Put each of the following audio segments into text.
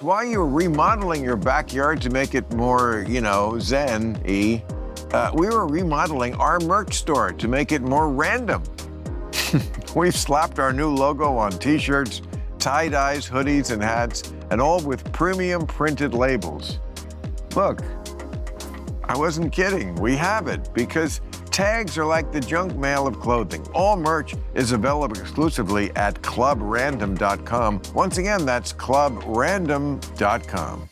While you were remodeling your backyard to make it more, zen-y, we were remodeling our merch store to make it more random. We've slapped our new logo on t-shirts, tie-dyes, hoodies, and hats, and all with premium printed labels. Look, I wasn't kidding. We have it because tags are like the junk mail of clothing. All merch is available exclusively at clubrandom.com. Once again, that's clubrandom.com.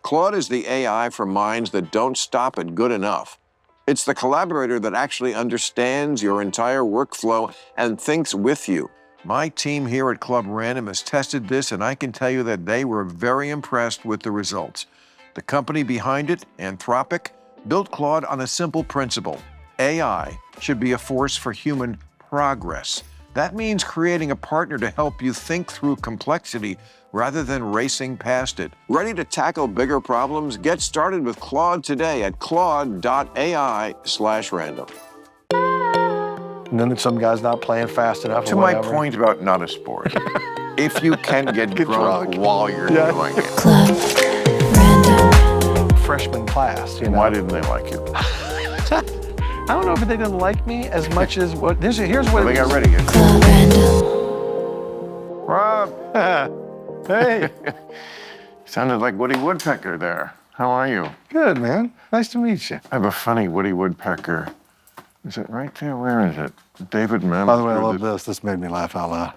Claude is the AI for minds that don't stop at good enough. It's the collaborator that actually understands your entire workflow and thinks with you. My team here at Club Random has tested this, and I can tell you that they were very impressed with the results. The company behind it, Anthropic, built Claude on a simple principle. AI should be a force for human progress. That means creating a partner to help you think through complexity rather than racing past it. Ready to tackle bigger problems? Get started with Claude today at claude.ai/random. And then some guy's not playing fast enough. To my point about not a sport, if you can get drunk while you're doing it. Club Random. Freshman class, Why didn't they like you? I don't know if they didn't like me as much as what. Here's what. They got ready. Club Random. Rob. Hey. Sounded like Woody Woodpecker there. How are you? Good, man. Nice to meet you. I have a funny Woody Woodpecker. Is it right there? Where is it? David Mamet. By the way, I love this. This made me laugh out loud.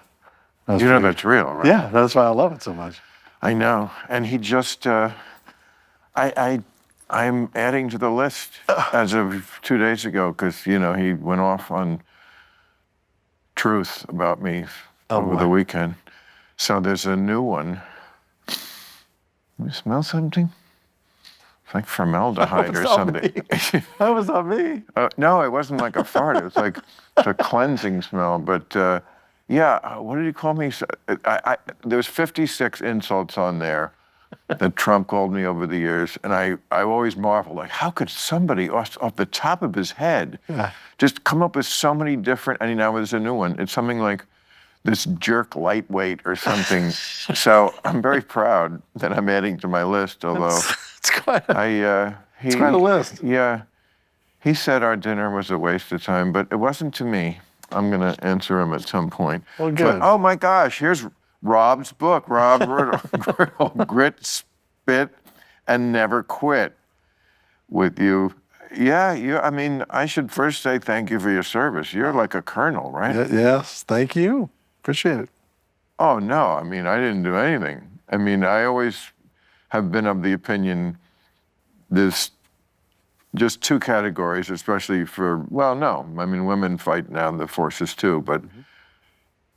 You know that's real, right? Yeah, that's why I love it so much. I know. And he just, I'm adding to the list as of 2 days ago because, he went off on truth about me over the weekend. So there's a new one. You smell something? It's like formaldehyde or something. That was not me. No, it wasn't like a fart. It was like it's a cleansing smell. But what did he call me? There was 56 insults on there that Trump called me over the years. And I always marvel, like, how could somebody off the top of his head just come up with so many different, and now there's a new one. It's something like this jerk lightweight or something. So I'm very proud that I'm adding to my list, although it's quite a list. Yeah. He said our dinner was a waste of time, but it wasn't to me. I'm going to answer him at some point. Well, good. But, oh my gosh, here's Rob's book, Rob Riggle, Grit, Spit, and Never Quit. With you. Yeah, I should first say thank you for your service. You're like a colonel, right? Yes, thank you. Appreciate it. Oh, no, I didn't do anything. I always have been of the opinion there's just two categories, especially women fight now in the forces too, but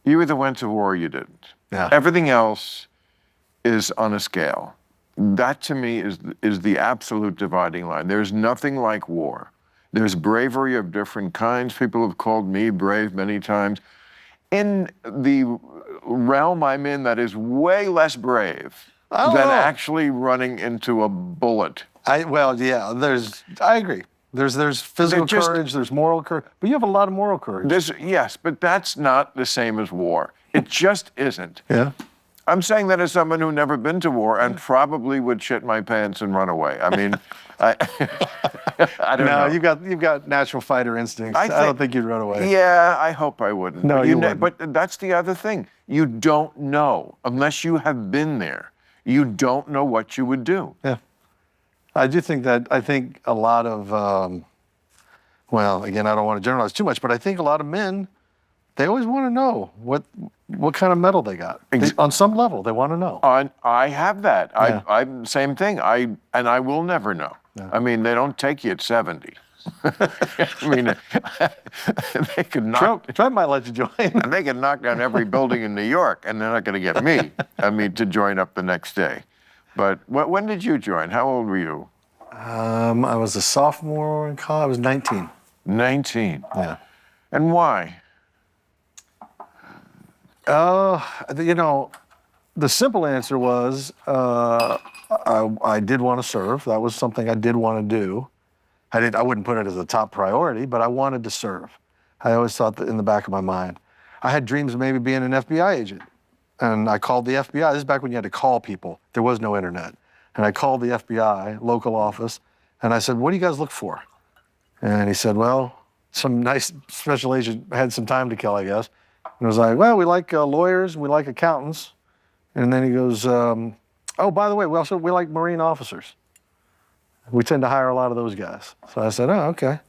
you either went to war or you didn't. Yeah. Everything else is on a scale. That to me is the absolute dividing line. There's nothing like war. There's bravery of different kinds. People have called me brave many times. In the realm I'm in, that is way less brave than actually running into a bullet. I agree. There's physical courage, there's moral courage, but you have a lot of moral courage. Yes, but that's not the same as war. It just isn't. Yeah. I'm saying that as someone who's never been to war and probably would shit my pants and run away. I don't know. You've got natural fighter instincts. I don't think you'd run away. Yeah, I hope I wouldn't. No, you wouldn't. But that's the other thing. You don't know unless you have been there. You don't know what you would do. Yeah. I think a lot of, again, I don't want to generalize too much, but I think a lot of men, they always want to know what kind of medal they got. On some level, they want to know. I have that. Yeah. I'm same thing. I will never know. Yeah. They don't take you at 70. They could knock. Trump might let you join. They can knock down every building in New York, and they're not going to get me. To join up the next day. But when did you join? How old were you? I was a sophomore in college. I was 19. 19. Yeah. And why? The simple answer was I did want to serve. That was something I did want to do. I wouldn't put it as a top priority, but I wanted to serve. I always thought that in the back of my mind. I had dreams of maybe being an FBI agent. and I called the FBI. This is back when you had to call people. There was no internet. And I called the FBI, local office, and I said, what do you guys look for? And he said, well, some nice special agent had some time to kill, I guess. And I was like, well, we like lawyers and we like accountants. And then he goes, oh, by the way, we like Marine officers. We tend to hire a lot of those guys. So I said, oh, okay.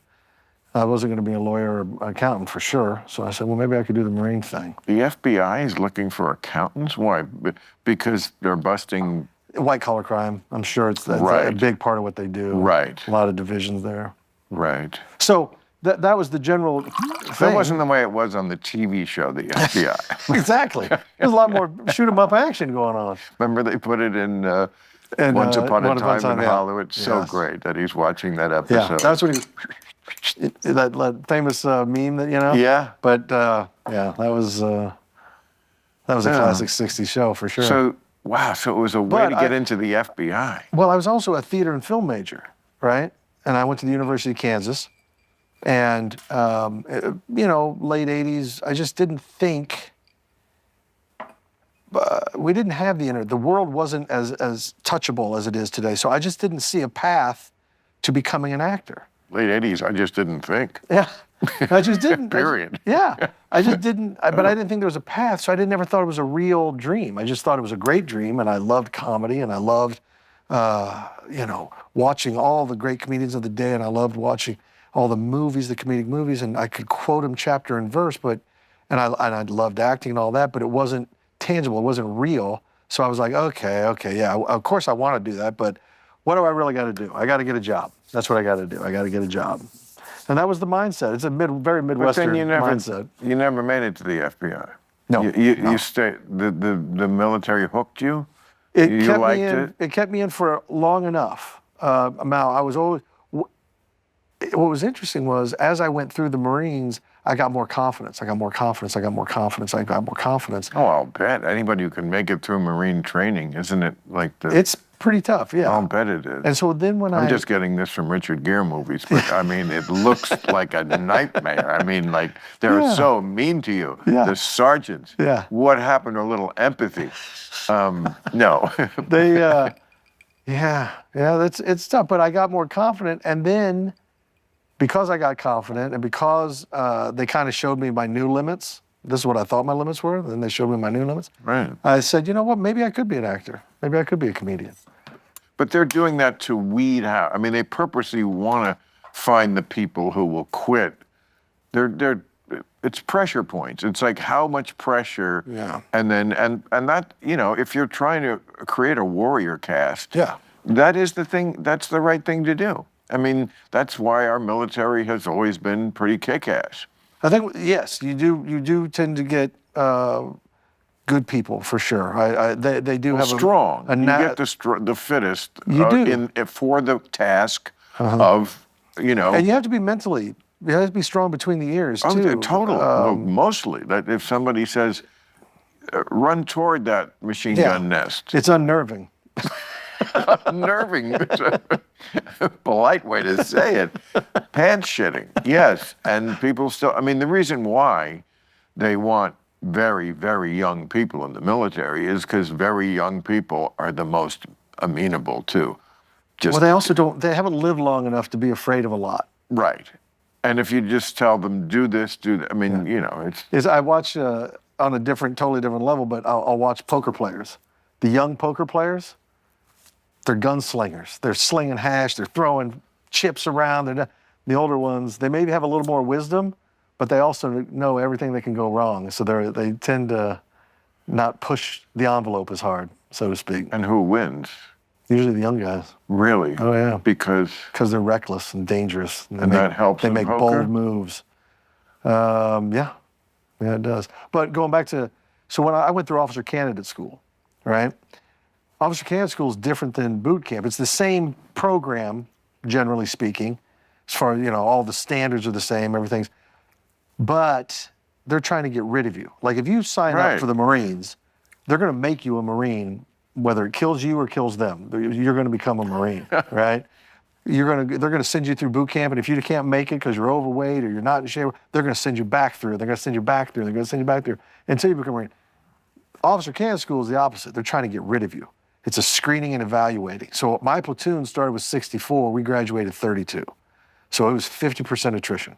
I wasn't going to be a lawyer or accountant for sure. So I said, well, maybe I could do the Marine thing. The FBI is looking for accountants? Why? Because they're busting... White collar crime. I'm sure it's Right. a big part of what they do. Right. A lot of divisions there. Right. So that was the general thing. That wasn't the way it was on the TV show, the FBI. Exactly. There's a lot more shoot 'em up action going on. Remember they put it in And, Once Upon a Once Upon a Time in Time, yeah. Hollywood? So Yes. great that he's watching that episode. Yeah, that's what that famous meme that, you know? Yeah. But yeah, that was a classic 60s show for sure. So, wow, so it was a way But to get into the FBI. Well, I was also a theater and film major, right? And I went to the University of Kansas. And, late 80s, I just didn't think, we didn't have the internet. The world wasn't as touchable as it is today. So I just didn't see a path to becoming an actor. Late 80s, I just didn't think. Yeah, I just didn't. Period. I just didn't, but I didn't think there was a path, so I never thought it was a real dream. I just thought it was a great dream, and I loved comedy, and I loved, watching all the great comedians of the day, and I loved watching all the movies, the comedic movies, and I could quote them chapter and verse, and I loved acting and all that, but it wasn't tangible, it wasn't real. So I was like, okay, yeah, of course I want to do that, but what do I really got to do? I got to get a job. That's what I got to do. I got to get a job. And that was the mindset. It's a very Midwestern mindset. You never made it to the FBI. No. You stayed. The military hooked you. You liked it. It kept me in for long enough. I was always. What was interesting was as I went through the Marines, I got more confidence. I got more confidence. Oh, I'll bet. Anybody who can make it through Marine training, isn't it like the... It's pretty tough, yeah. I'll bet it is. And so then when I'm just getting this from Richard Gere movies, but I mean, it looks like a nightmare. I mean, like, they're so mean to you. Yeah. The sergeants. Yeah. What happened to a little empathy? No. They, it's tough, but I got more confident, and then because I got confident and because they kind of showed me my new limits, this is what I thought my limits were, then they showed me my new limits. Right. I said, you know what, maybe I could be an actor. Maybe I could be a comedian. But they're doing that to weed out. I mean, they purposely want to find the people who will quit. It's pressure points. It's like how much pressure. Yeah. And then, and that, if you're trying to create a warrior cast. Yeah. That is the thing, that's the right thing to do. I mean, that's why our military has always been pretty kick-ass. I think, yes, you do tend to get good people, for sure. They do have strong. you get the fittest You do. For the task of, And you have to be you have to be strong between the ears, too. Oh, totally. Well, mostly. That if somebody says, run toward that machine gun nest. It's unnerving. Unnerving. It's a polite way to say it. Pants shitting, yes. And people still, I mean, the reason why they want very, very young people in the military is because very young people are the most amenable to just... Well, they haven't lived long enough to be afraid of a lot. Right. And if you just tell them, do this, do that, I mean, it's... I watch on a totally different level, but I'll watch poker players. The young poker players, they're gunslingers. They're slinging hash. They're throwing chips around. The older ones, they maybe have a little more wisdom, but they also know everything that can go wrong. So they tend to not push the envelope as hard, so to speak. And who wins? Usually the young guys. Really? Oh, yeah. Because they're reckless and dangerous. And that helps They in make poker? bold moves. Yeah, it does. But going back to, so when I went through officer candidate school, right? Officer candidate school is different than boot camp. It's the same program, generally speaking, as far as, all the standards are the same, everything's, but they're trying to get rid of you. Like if you sign up for the Marines, they're going to make you a Marine, whether it kills you or kills them. You're going to become a Marine, right? They're going to send you through boot camp, and if you can't make it because you're overweight or you're not in shape, they're going to send you back through. They're going to send you back through. They're going to send you back through until you become a Marine. Officer Candidate School is the opposite. They're trying to get rid of you. It's a screening and evaluating. So my platoon started with 64. We graduated 32. So it was 50% attrition.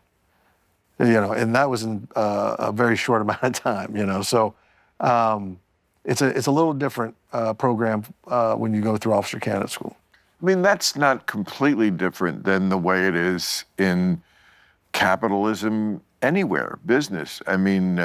And that was in a very short amount of time. So it's a little different program when you go through Officer Candidate School. I mean, that's not completely different than the way it is in capitalism anywhere, business. I mean,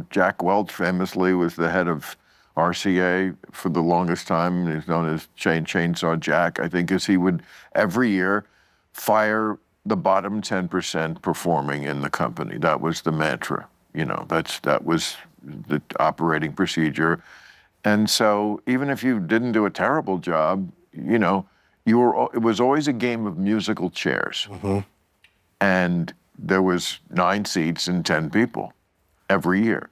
Jack Welch famously was the head of RCA for the longest time. He's known as Chainsaw Jack, I think, as he would every year fire the bottom 10% performing in the company. That was the mantra. That was the operating procedure. And so even if you didn't do a terrible job, it was always a game of musical chairs. Mm-hmm. And there was 9 seats and 10 people every year.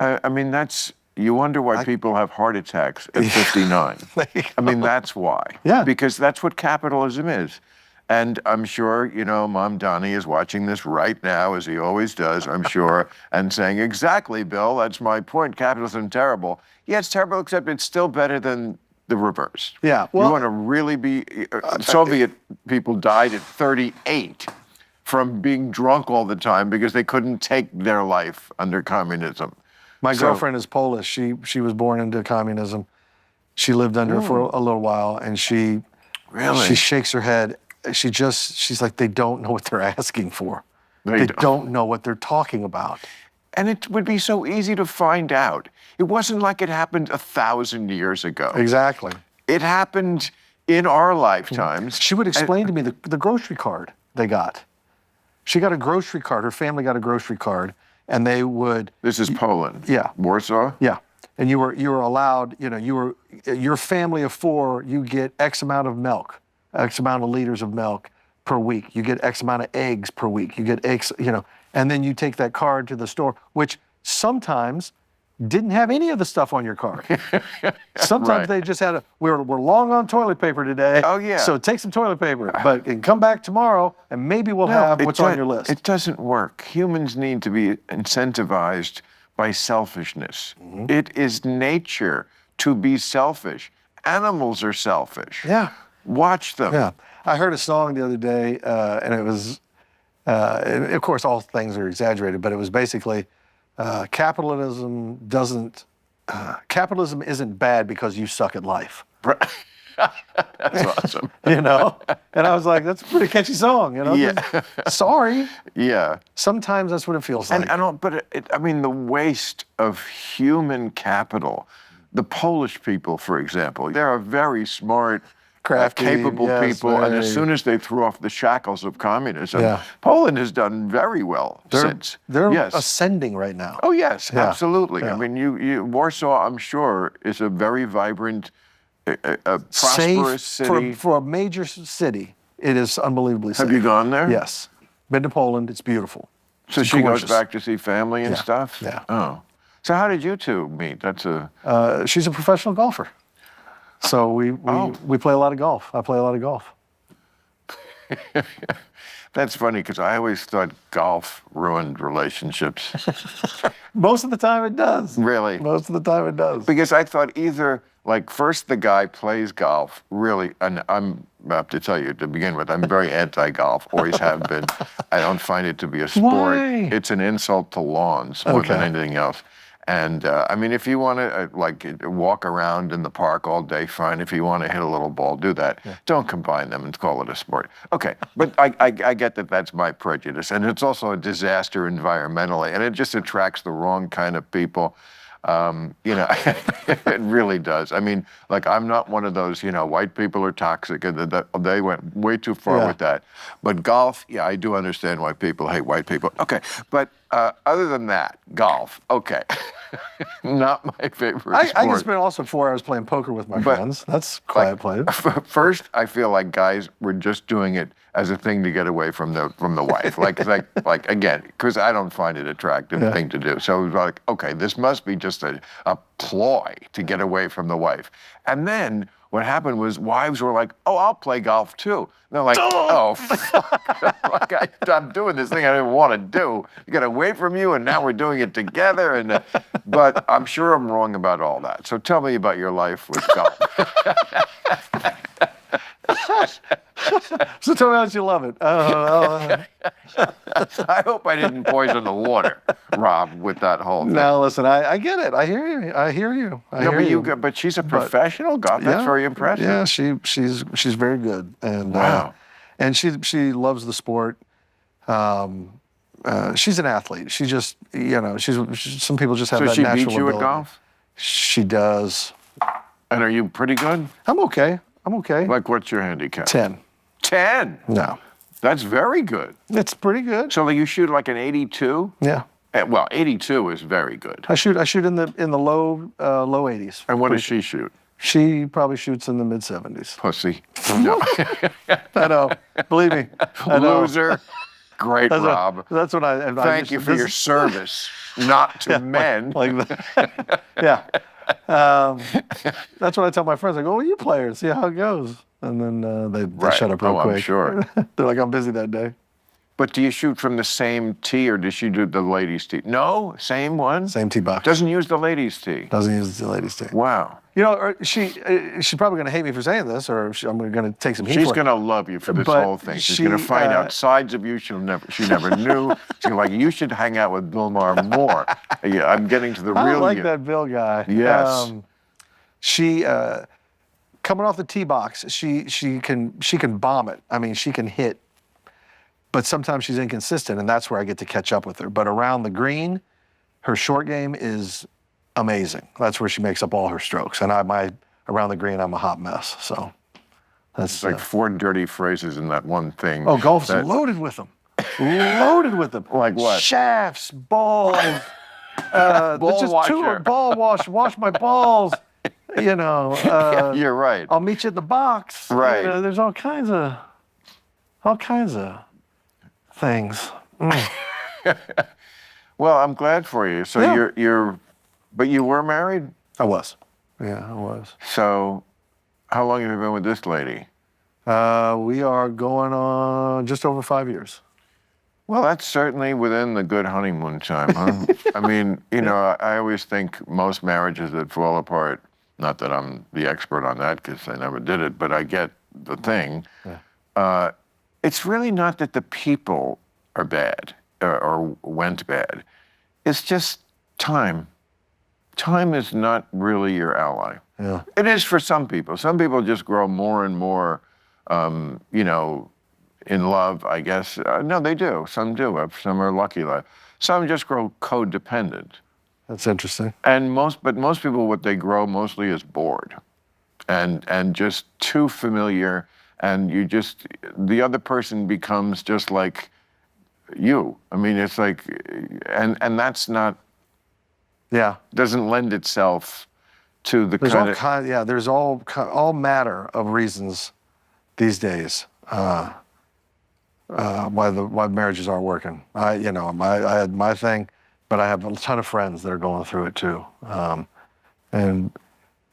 I mean, you wonder why people have heart attacks at 59. I mean, that's why. Yeah. Because that's what capitalism is. And I'm sure, Mom Donnie is watching this right now, as he always does, I'm sure, and saying, exactly, Bill, that's my point. Capitalism terrible. Yeah, it's terrible, except it's still better than the reverse. Yeah. Well, you want to really be... Soviet people died at 38 from being drunk all the time because they couldn't take their life under communism. My girlfriend is Polish. She was born into communism. She lived under it for a little while, and she shakes her head. She's like, they don't know what they're asking for. They don't know what they're talking about. And it would be so easy to find out. It wasn't like it happened 1,000 years ago. Exactly. It happened in our lifetimes. She would explain to me the grocery card they got. She got a grocery card. Her family got a grocery card, and they would. This is Poland. Yeah. Warsaw. Yeah. And you were allowed. Your family of 4. You get X amount of milk. X amount of liters of milk per week. You get X amount of eggs per week. You get X, and then you take that card to the store, which sometimes didn't have any of the stuff on your card. Sometimes they just had we're long on toilet paper today. Oh, yeah. So take some toilet paper, and come back tomorrow, and maybe we'll have what's on your list. It doesn't work. Humans need to be incentivized by selfishness. Mm-hmm. It is nature to be selfish. Animals are selfish. Yeah. Watch them. Yeah. I heard a song the other day, and it was, of course, all things are exaggerated, but it was basically, capitalism isn't bad because you suck at life. That's awesome. And I was like, that's a pretty catchy song, Yeah. Sorry. Yeah. Sometimes that's what it feels like. I mean, the waste of human capital. The Polish people, for example, they're a very smart, crafty, capable people, and as soon as they threw off the shackles of communism, Poland has done very well since. They're ascending right now. Oh yes, absolutely. Yeah. I mean, Warsaw, I'm sure, is a very vibrant, prosperous city. For a major city, it is unbelievably safe. Have you gone there? Yes. Been to Poland. It's beautiful. So she goes back to see family and stuff? Yeah. Oh. So how did you two meet? She's a professional golfer. So we play a lot of golf. I play a lot of golf. That's funny because I always thought golf ruined relationships. Most of the time it does. Really? Most of the time it does. Because I thought either, first the guy plays golf, really, and I have to tell you to begin with, I'm very anti-golf, always have been. I don't find it to be a sport. Why? It's an insult to lawns more than anything else. And I mean, if you want to walk around in the park all day, fine. If you want to hit a little ball, do that. Yeah. Don't combine them and call it a sport. Okay, but I get that that's my prejudice, and it's also a disaster environmentally, and it just attracts the wrong kind of people. It really does. I mean, I'm not one of those, white people are toxic, and they went way too far with that. But golf, I do understand why people hate white people. Okay, but other than that, golf, okay. Not my favorite sport. I can spend also 4 hours playing poker with my friends. That's quiet play. First, I feel like guys were just doing it as a thing to get away from the wife. Again, because I don't find it attractive thing to do. So it was like, okay, this must be just a ploy to get away from the wife. And then what happened was wives were like, "Oh, I'll play golf too." And they're like, "Oh, fuck. Like, I'm doing this thing I didn't want to do. You got away from you, and now we're doing it together." And but I'm sure I'm wrong about all that. So tell me about your life with golf. So tell me how much you love it. I hope I didn't poison the water, Rob, with that whole thing. No, listen, I get it. I hear you. I hear you. But she's a professional golf. That's very impressive. Yeah, she's very good, and Wow. And she loves the sport. She's an athlete. She just, some people just have So that she natural beats you ability. at golf? She does. And are you pretty good? I'm okay. Like, what's your handicap? 10. 10? No, That's very good. it's pretty good. So you shoot like an 82? Yeah, Well, 82 is very good. I shoot in the low 80s. And what does she shoot? She probably shoots in the mid 70s. Pussy. No. I know. Believe me. I know. Loser. Great, Rob. That's what I. Thank you for your service, not to men. Like that. Yeah. That's what I tell my friends. I go, well, you play it, see how it goes. And then they shut up real quick. I'm sure. They're like, I'm busy that day. But do you shoot from the same tee, or does she do the ladies' tee? No, same one? Same tee box. Doesn't use the ladies' tee. Doesn't use the ladies' tee. Wow. She's probably going to hate me for saying this, or I'm going to take some heat She's for it. going to love you for this But whole thing. She's going to find out sides of you she never knew. She's like, you should hang out with Bill Maher more. Yeah, I'm getting to the real I like you. that Bill guy. Yes. She coming off the tee box, she can bomb it. I mean, she can hit, but sometimes she's inconsistent, and that's where I get to catch up with her. But around the green, her short game is amazing. That's where she makes up all her strokes. And around the green, I'm a hot mess. So that's It's like 4 dirty phrases in that one thing. Oh, golf's loaded with them. Loaded with them. Like what? Shafts, balls. Ball just washer. Ball wash my balls. Yeah, you're right. I'll meet you at the box. Right. There's all kinds of things. Well, I'm glad for you. So Yeah. but you were married? I was. Yeah, I was. So how long have you been with this lady? We are going on just over 5 years. Well, that's certainly within the good honeymoon time, huh? I mean, I always think most marriages that fall apart, not that I'm the expert on that because I never did it, but I get the thing. Yeah. It's really not that the people are bad or went bad. It's just time. Time is not really your ally. Yeah. It is for some people. Some people just grow more and more, in love, I guess. No, they do. Some do. Some are lucky. Some just grow codependent. That's interesting. And most people, what they grow mostly is bored, and just too familiar. And the other person becomes just like you. I mean, it's like, and that's not. Yeah. Doesn't lend itself to the There's kind all of. kind. Yeah. There's all matter of reasons these days why marriages aren't working. I had my thing, but I have a ton of friends that are going through it too. And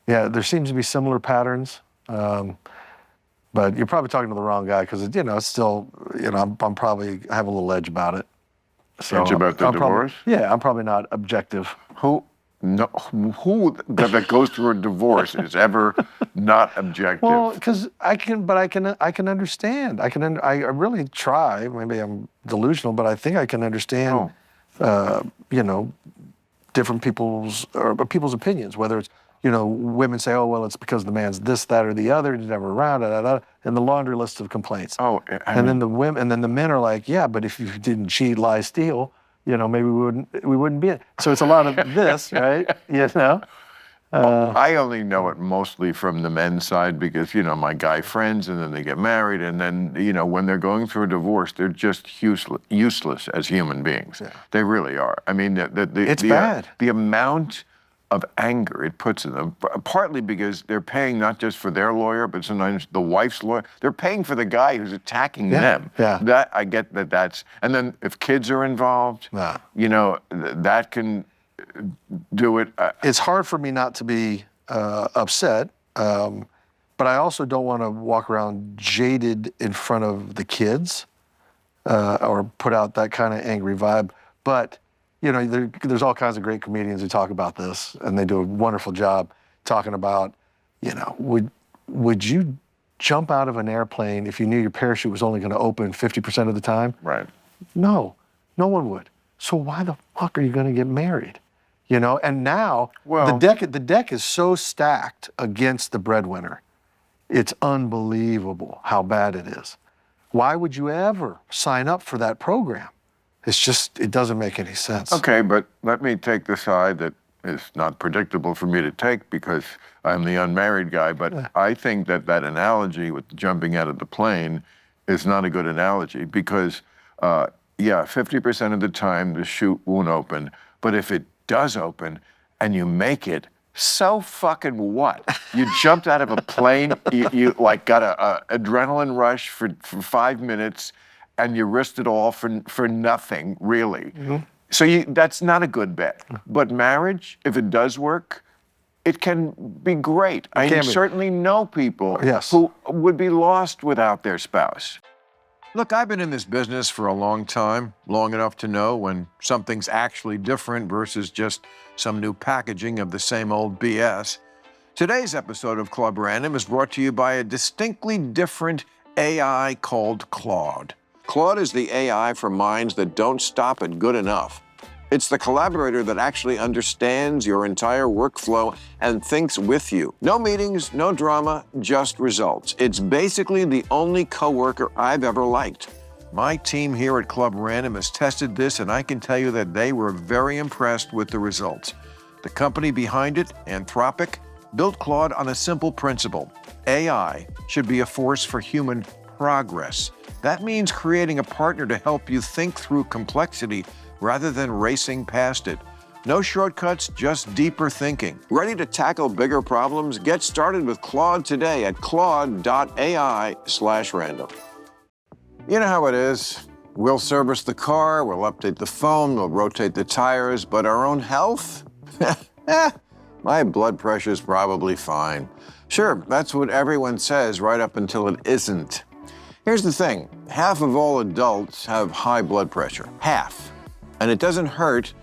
yeah, there seems to be similar patterns. But you're probably talking to the wrong guy because it's still, I'm probably, I have a little edge about it. So Edge about the divorce? I'm probably not objective. Who that goes through a divorce is ever not objective? Well, because I can understand. I really try. Maybe I'm delusional, but I think I can understand. Different people's opinions. Whether it's women say, oh well, it's because the man's this, that, or the other. He's never around. And the laundry list of complaints. And then the women, and then the men are like, yeah, but if you didn't cheat, lie, steal, maybe we wouldn't be in. So it's a lot of this, right? I only know it mostly from the men's side because, my guy friends, and then they get married, and then, when they're going through a divorce, they're just useless as human beings. Yeah. They really are. I mean, it's bad. The amount of anger it puts in them, partly because they're paying not just for their lawyer, but sometimes the wife's lawyer. They're paying for the guy who's attacking them. Yeah. That I get that's, and then if kids are involved, that can do it. It's hard for me not to be upset, but I also don't want to walk around jaded in front of the kids or put out that kind of angry vibe. But, there's all kinds of great comedians who talk about this, and they do a wonderful job talking about, would you jump out of an airplane if you knew your parachute was only going to open 50% of the time? Right. No, no one would. So why the fuck are you going to get married? And now the deck is so stacked against the breadwinner. It's unbelievable how bad it is. Why would you ever sign up for that program? It doesn't make any sense. Okay, but let me take the side that is not predictable for me to take because I'm the unmarried guy, but I think that analogy with jumping out of the plane is not a good analogy because, 50% of the time the chute won't open, but if it does open and you make it, so fucking what? You jumped out of a plane, you like got a adrenaline rush for 5 minutes, and you risked it all for nothing, really. Mm-hmm. So that's not a good bet. But marriage, if it does work, it can be great. I certainly know people who would be lost without their spouse. Look, I've been in this business for a long time, long enough to know when something's actually different versus just some new packaging of the same old BS. Today's episode of Club Random is brought to you by a distinctly different AI called Claude. Claude is the AI for minds that don't stop at good enough. It's the collaborator that actually understands your entire workflow and thinks with you. No meetings, no drama, just results. It's basically the only coworker I've ever liked. My team here at Club Random has tested this, and I can tell you that they were very impressed with the results. The company behind it, Anthropic, built Claude on a simple principle. AI should be a force for human progress. That means creating a partner to help you think through complexity rather than racing past it. No shortcuts, just deeper thinking. Ready to tackle bigger problems? Get started with Claude today at claude.ai/random. You know how it is. We'll service the car, we'll update the phone, we'll rotate the tires, but our own health? My blood pressure's probably fine. Sure, that's what everyone says right up until it isn't. Here's the thing, half of all adults have high blood pressure, half. And it doesn't hurt,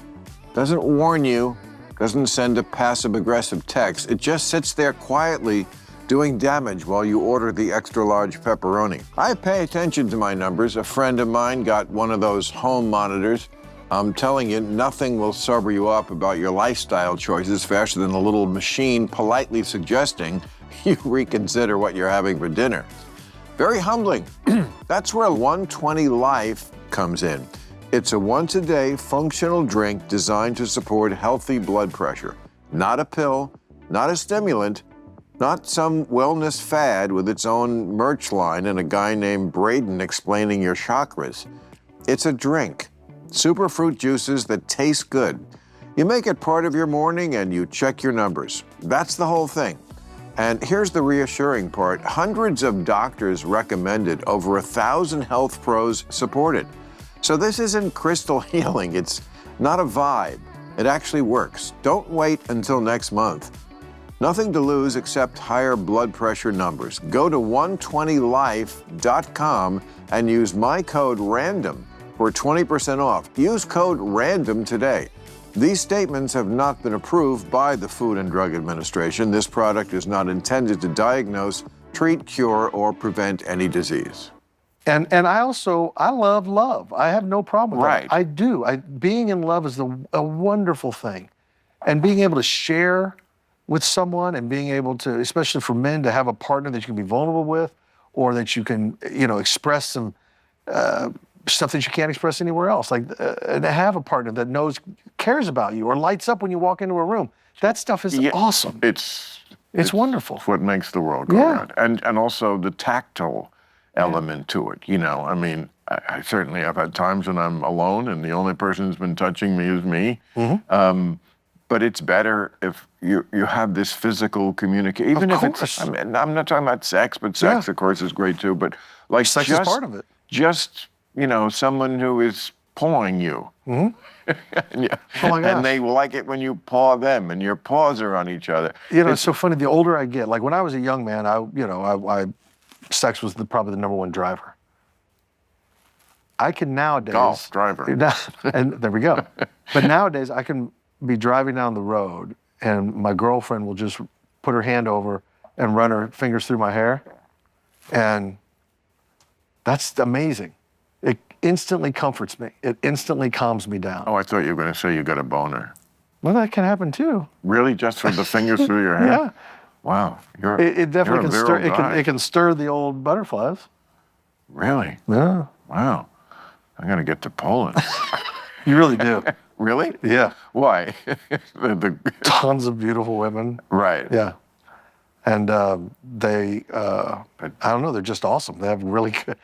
doesn't warn you, doesn't send a passive-aggressive text. It just sits there quietly doing damage while you order the extra-large pepperoni. I pay attention to my numbers. A friend of mine got one of those home monitors. I'm telling you, nothing will sober you up about your lifestyle choices faster than a little machine politely suggesting you reconsider what you're having for dinner. Very humbling. That's where 120 Life comes in. It's a once-a-day functional drink designed to support healthy blood pressure. Not a pill, not a stimulant, not some wellness fad with its own merch line and a guy named Braden explaining your chakras. It's a drink. Superfruit juices that taste good. You make it part of your morning and you check your numbers. That's the whole thing. And here's the reassuring part. Hundreds of doctors recommend it. Over 1,000 health pros support it. So this isn't crystal healing. It's not a vibe. It actually works. Don't wait until next month. Nothing to lose except higher blood pressure numbers. Go to 120life.com and use my code RANDOM for 20% off. Use code RANDOM today. These statements have not been approved by the Food and Drug Administration. This product is not intended to diagnose, treat, cure, or prevent any disease. And I love love. I have no problem with Right. that. I do. Being in love is a wonderful thing. And being able to share with someone and being able to, especially for men, to have a partner that you can be vulnerable with or that you can, express some stuff that you can't express anywhere else. Like to have a partner that cares about you or lights up when you walk into a room. That stuff is awesome. It's wonderful. It's what makes the world go round. And also the tactile element to it. I certainly have had times when I'm alone and the only person who's been touching me is me. Mm-hmm. But it's better if you have this physical communication. Even if it's, I'm not talking about sex, but sex, of course, is great too. But like sex is part of it. Just, someone who is pawing you. and, Oh my gosh. and they like it when you paw them, and your paws are on each other. You know, it's so funny. The older I get, like when I was a young man, sex was probably the number one driver. I can nowadays Golf driver. and there we go. But nowadays, I can be driving down the road, and my girlfriend will just put her hand over and run her fingers through my hair, and that's amazing. It instantly comforts me. It instantly calms me down. Oh, I thought you were going to say you got a boner. Well, that can happen too. Really, just from the fingers through your hair? Yeah. Wow, It definitely you're can a stir. virile guy. It can stir the old butterflies. Really? Yeah. Wow. I'm going to get to Poland. You really do. Really? Yeah. Why? Tons of beautiful women. Right. Yeah. And they, I don't know, they're just awesome. They have really good,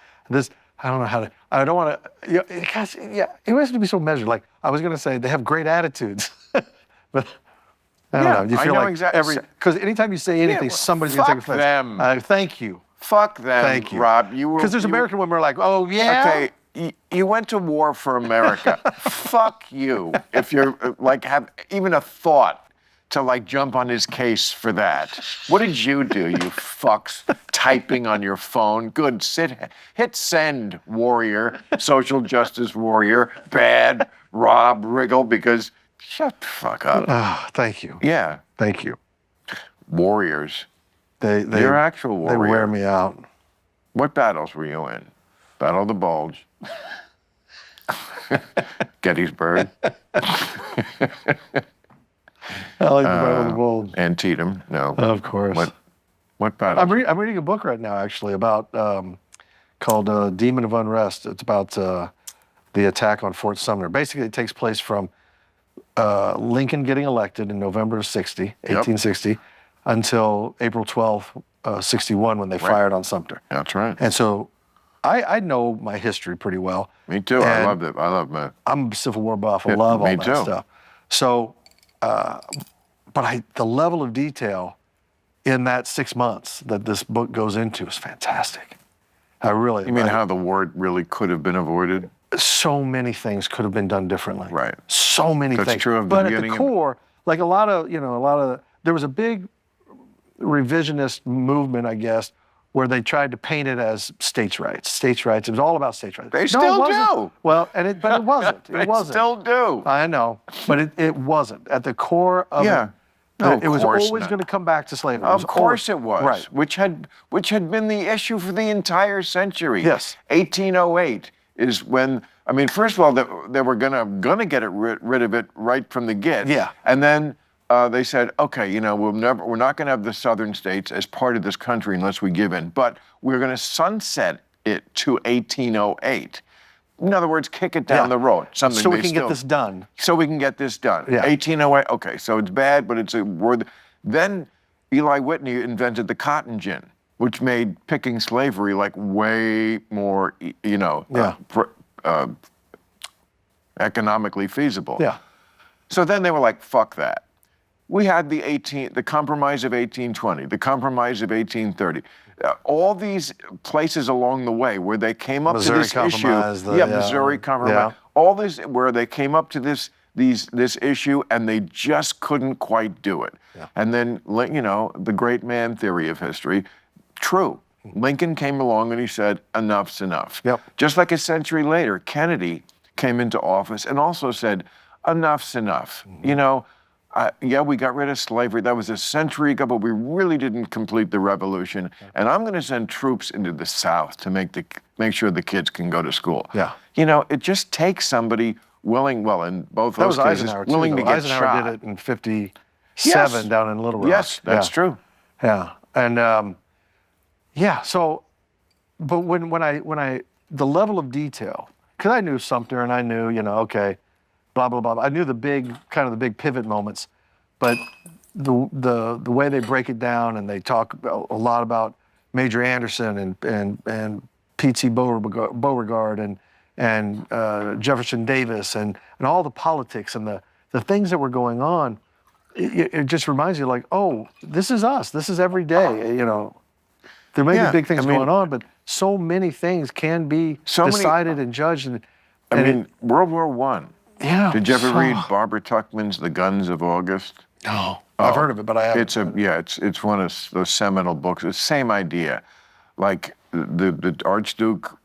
I don't know how to, I don't want to, it has to be so measured. Like, I was going to say they have great attitudes, but I don't know. You I feel know like exactly. because anytime you say anything, well, somebody's going to take fuck offense. them. Thank you. Fuck them, Thank you. Rob. Because there's American women who are like, oh, yeah. Okay, you went to war for America. Fuck you. If you're like have even a thought to like jump on his case for that. What did you do, you fucks? Typing on your phone. Good. Hit send, warrior, social justice warrior, bad Rob Riggle, because shut the fuck up. Oh, thank you. Yeah. Thank you. Warriors. They You're actual warrior. They wear me out. What battles were you in? Battle of the Bulge. Gettysburg. I like the Battle of the Bulge. Antietam. No. Of course. What battle? I'm reading a book right now, actually, about called Demon of Unrest. It's about the attack on Fort Sumter. Basically, it takes place from Lincoln getting elected in November of 1860, until April 12th, 61, when they fired on Sumter. That's right. And so I know my history pretty well. Me too. I And loved it. I love that. I'm a Civil War buff. I love all me that too. stuff. So, but the level of detail in that 6 months that this book goes into is fantastic. I really. You mean how the war really could have been avoided? So many things could have been done differently. Right. So many That's things. true of the but at beginning the of- core, like there was a big revisionist movement, I guess, where they tried to paint it as states' rights. States' rights. It was all about states' rights. They No, still it wasn't. do. Well, but it wasn't. It They wasn't. still do. I know, but it wasn't. At the core of Yeah. it, No, it was of course always not. going to come back to slavery. Of course it was. Right. Which had been the issue for the entire century. Yes. 1808 is when, I mean, first of all, they were gonna get rid of it right from the get. Yeah. And then they said, okay, we're not gonna have the southern states as part of this country unless we give in, but we're gonna sunset it to 1808. In other words, kick it down the road. Something So we they can still- get this done. So we can get this done. Yeah. 1808, okay, so it's bad, but it's a word. Then Eli Whitney invented the cotton gin, which made picking slavery like way more, economically feasible. Yeah. So then they were like, fuck that. We had the Compromise of 1820, the Compromise of 1830. All these places along the way where they came up Missouri to this Compromise, issue. Missouri Compromise. Yeah. All this where they came up to this issue and they just couldn't quite do it. Yeah. And then, the great man theory of history, true. Lincoln came along and he said, enough's enough. Yep. Just like a century later, Kennedy came into office and also said, enough's enough. We got rid of slavery. That was a century ago, but we really didn't complete the revolution. And I'm going to send troops into the South to make sure the kids can go to school. Yeah. It just takes somebody willing, well, in both That those was cases, Eisenhower, willing too, to though. get Eisenhower shot. did it in 57 Yes. down in Little Rock. Yes, that's Yeah. true. Yeah, and so, but when I the level of detail, because I knew Sumter and I knew, okay, blah blah blah. I knew the big pivot moments, but the way they break it down and they talk a lot about Major Anderson and P.T. Beauregard and Jefferson Davis and all the politics and the things that were going on. It just reminds you, like, oh, this is us. This is every day. There may be big things going on, but so many things can be decided and judged. I mean, World War One. Yeah. Did you ever so- read Barbara Tuchman's The Guns of August? No. I've heard of it, but I haven't. It's one of those seminal books. It's the same idea. Like the Archduke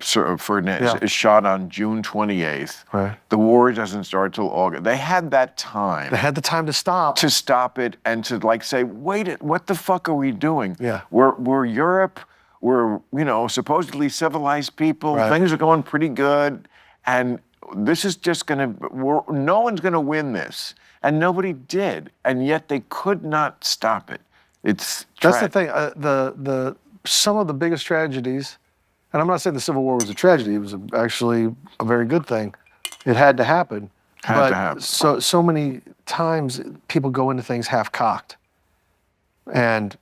Sir Ferdinand is shot on June 28th. Right. The war doesn't start till August. They had that time. They had the time to stop. To stop it and to like say, wait, what the fuck are we doing? Yeah. We're Europe. We're supposedly civilized people. Right. Things are going pretty good, and this is just no one's gonna win this, and nobody did, and yet they could not stop it. That's the thing. Some of the biggest tragedies, and I'm not saying the Civil War was a tragedy. It was actually a very good thing. It had to happen. Had to happen. So many times people go into things half-cocked, and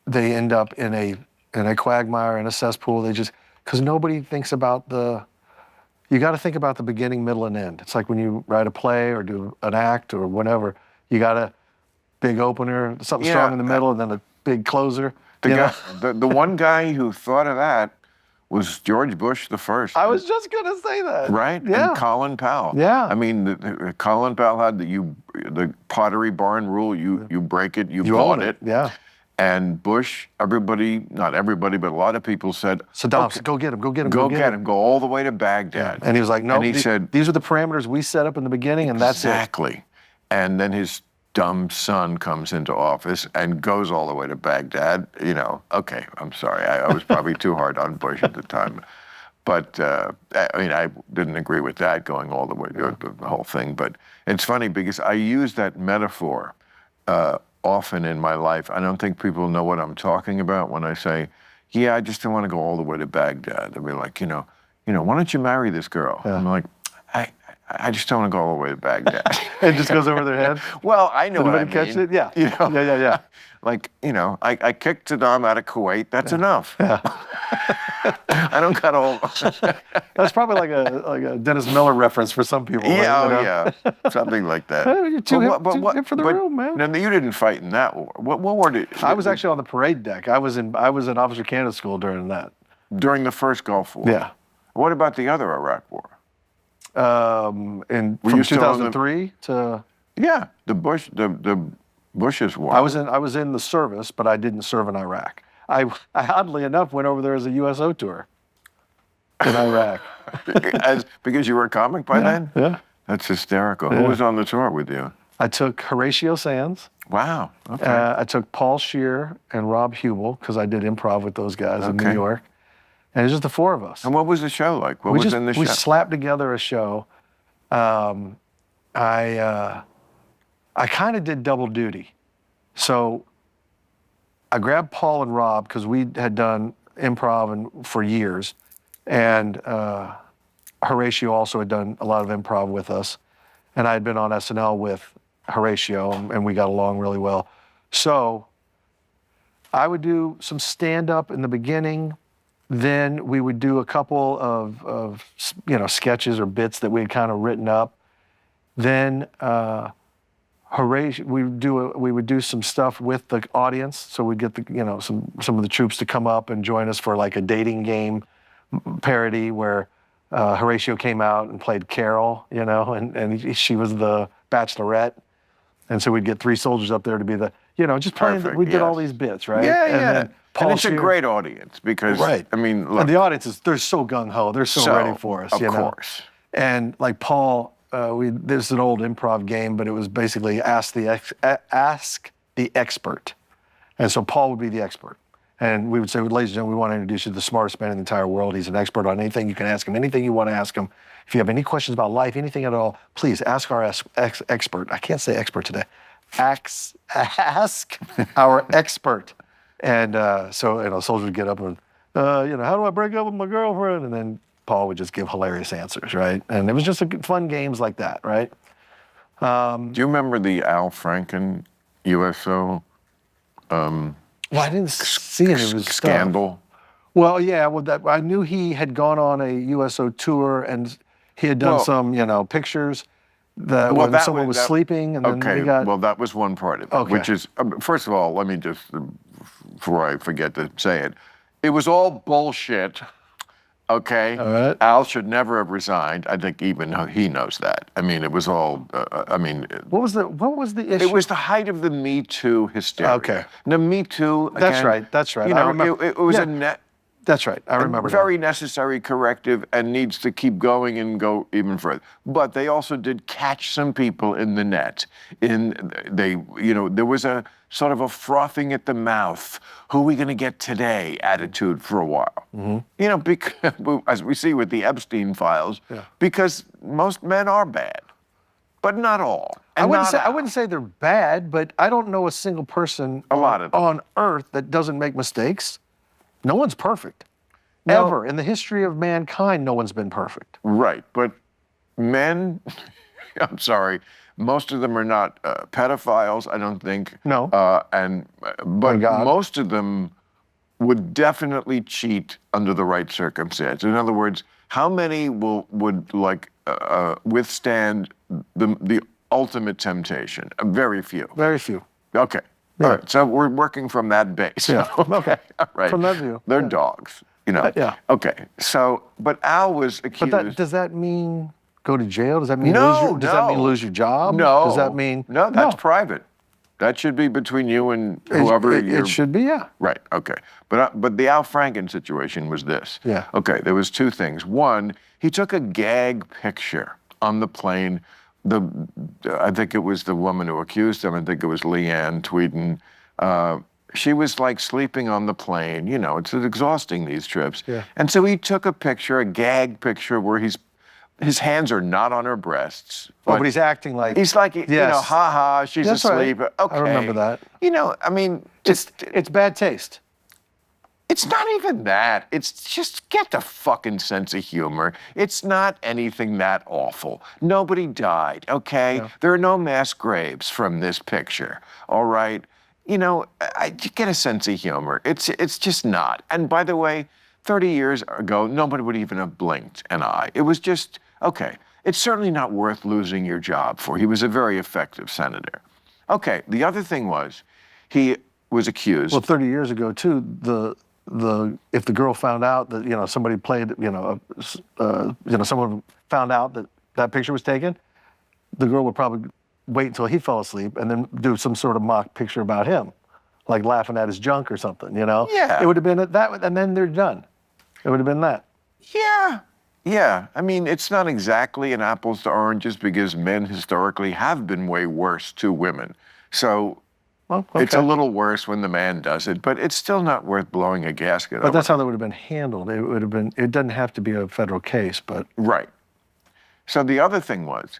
they end up in a quagmire, in a cesspool. Because nobody thinks about you got to think about the beginning, middle, and end. It's like when you write a play or do an act or whatever, you got a big opener, something strong in the middle, and then a big closer. The one guy who thought of that was George Bush the first. I was just gonna say that. Right? Yeah. And Colin Powell. Yeah. I mean, Colin Powell had the Pottery Barn rule. You break it, you bought own it. Yeah. And Bush, not everybody, but a lot of people said, Saddam said, go get him, go get him, go get him, go all the way to Baghdad. And he was like, no, and he said, these are the parameters we set up in the beginning, and that's it. Exactly. And then his dumb son comes into office and goes all the way to Baghdad. Okay, I'm sorry. I was probably too hard on Bush at the time. But, I didn't agree with that, going all the way to the whole thing. But it's funny because I use that metaphor often in my life. I don't think people know what I'm talking about when I say, yeah, I just don't want to go all the way to Baghdad. They'll be like, why don't you marry this girl? Yeah. I'm like, I just don't want to go all the way to Baghdad. It just goes over their head? Well, I know what I mean. Catch it? Yeah. Yeah. Like, I kicked Saddam out of Kuwait. That's enough. Yeah. I don't got all. That's probably like a Dennis Miller reference for some people. Yeah, something like that. You're too hip for the room, man. No, you didn't fight in that war. What war did? I was actually on the parade deck. I was in officer candidate school during that. During the first Gulf War. Yeah. What about the other Iraq War? From 2003 to. Yeah, the Bush's war. I was in the service, but I didn't serve in Iraq. I oddly enough went over there as a USO tour in Iraq. Because you were a comic by then? Yeah. That's hysterical. Yeah. Who was on the tour with you? I took Horatio Sands. Wow. Okay. I took Paul Scheer and Rob Hubel because I did improv with those guys in New York. And it was just the four of us. And what was the show like? What was in the show? We slapped together a show. I kind of did double duty. So I grabbed Paul and Rob because we had done improv for years. And Horatio also had done a lot of improv with us. And I had been on SNL with Horatio, and we got along really well. So I would do some stand-up in the beginning. Then we would do a couple of sketches or bits that we had kind of written up. Then Horatio, we would do some stuff with the audience. So we'd get some of the troops to come up and join us for like a dating game parody where Horatio came out and played Carol, and she was the bachelorette. And so we'd get three soldiers up there to be the, just playing. Perfect, We did all these bits, right? Yeah, and yeah. Paul And it's a Scheer, great audience because, right. I mean, look. And the audience they're so gung-ho. They're so ready for us, Of course. And like Paul, there's an old improv game, but it was basically ask the expert. And so Paul would be the expert. And we would say, ladies and gentlemen, we want to introduce you to the smartest man in the entire world. He's an expert on anything. You can ask him anything you want to ask him. If you have any questions about life, anything at all, please ask our expert. I can't say expert today. Ask our expert. And so soldiers would get up and, how do I break up with my girlfriend? And then Paul would just give hilarious answers, right? And it was just fun games like that, right? Do you remember the Al Franken USO? Well, I didn't see it. It was scandal. Stuff. Well, yeah. Well, I knew he had gone on a USO tour and he had done some, pictures when someone was sleeping, and then they got. Well, that was one part of it. Okay. Which is, first of all, let me just, before I forget to say it, it was all bullshit. Okay? All right. Al should never have resigned. I think even he knows that. I mean, it was all, What was the issue? it was the height of the Me Too hysteria. Okay. Now, Me Too, again, That's right. You I know, remember. it was Yeah. That's right. I remember a very necessary corrective and needs to keep going and go even further. But they also did catch some people in the net. There was a sort of a frothing at the mouth, who are we going to get today attitude for a while. Mm-hmm. You know, because, as we see with the Epstein files, because most men are bad, but not all. And I wouldn't say they're bad, but I don't know a single person lot of them. on earth that doesn't make mistakes. No one's perfect. No. Ever. In the history of mankind, no one's been perfect. Right, but men, I'm sorry, most of them are not pedophiles, I don't think. No. But God. most of them would definitely cheat under the right circumstance. In other words, how many would withstand the ultimate temptation? Very few. Very few. Okay. All right. So we're working from that base. Yeah. Okay. All right. From that view. They're dogs. You know. Yeah. Okay. So, but Al was accused. But does that mean go to jail? Does that mean No, does that mean no. lose your job? No. Does that mean No, that's private. That should be between you and whoever it should be, yeah. Right. Okay. But the Al Franken situation was this. Yeah. Okay. There was two things. One, he took a gag picture on the plane. I think it was the woman who accused him. I think it was Leanne Tweeden. She was like sleeping on the plane. You know, it's exhausting, these trips. Yeah. And so he took a picture, a gag picture, where his hands are not on her breasts. But he's acting like He's like, you know, Yes. ha ha, she's That's right. asleep. Okay. I remember that. You know, I mean, it's bad taste. it's not even that. It's just get the fucking sense of humor. It's not anything that awful. Nobody died, okay? Yeah. There are no mass graves from this picture, all right? You know, you get a sense of humor. It's just not. And by the way, 30 years ago, nobody would even have blinked an eye. It was just, okay, it's certainly not worth losing your job for. He was a very effective senator. Okay, the other thing was, he was accused. Well, 30 years ago too, if the girl found out that somebody played someone found out that picture was taken, the girl would probably wait until he fell asleep and then do some sort of mock picture about him, like laughing at his junk or something. Yeah. It would have been that, and then they're done. It would have been that. Yeah. I mean, it's not exactly an apples to oranges because men historically have been way worse to women. So Well, okay. it's a little worse when the man does it, but it's still not worth blowing a gasket over. But that's how that would have been handled. It would have been. It doesn't have to be a federal case, but Right. So the other thing was,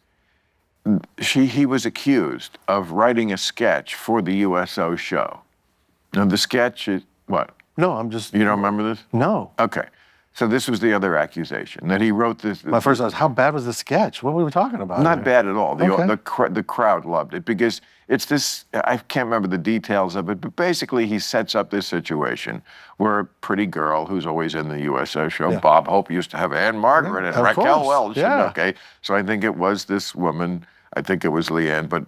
he was accused of writing a sketch for the USO show. Now the sketch is what? no, I'm just. You don't remember this? No. Okay. So this was the other accusation, that he wrote this. My first thought was, how bad was the sketch? What were we talking about? Not here? bad at all. Okay. The crowd loved it because it's this, I can't remember the details of it, but basically he sets up this situation where a pretty girl who's always in the USO show, Yeah. Bob Hope used to have Anne Margaret and of Raquel course. Welch. Yeah. Okay. So I think it was this woman, I think it was Leanne, but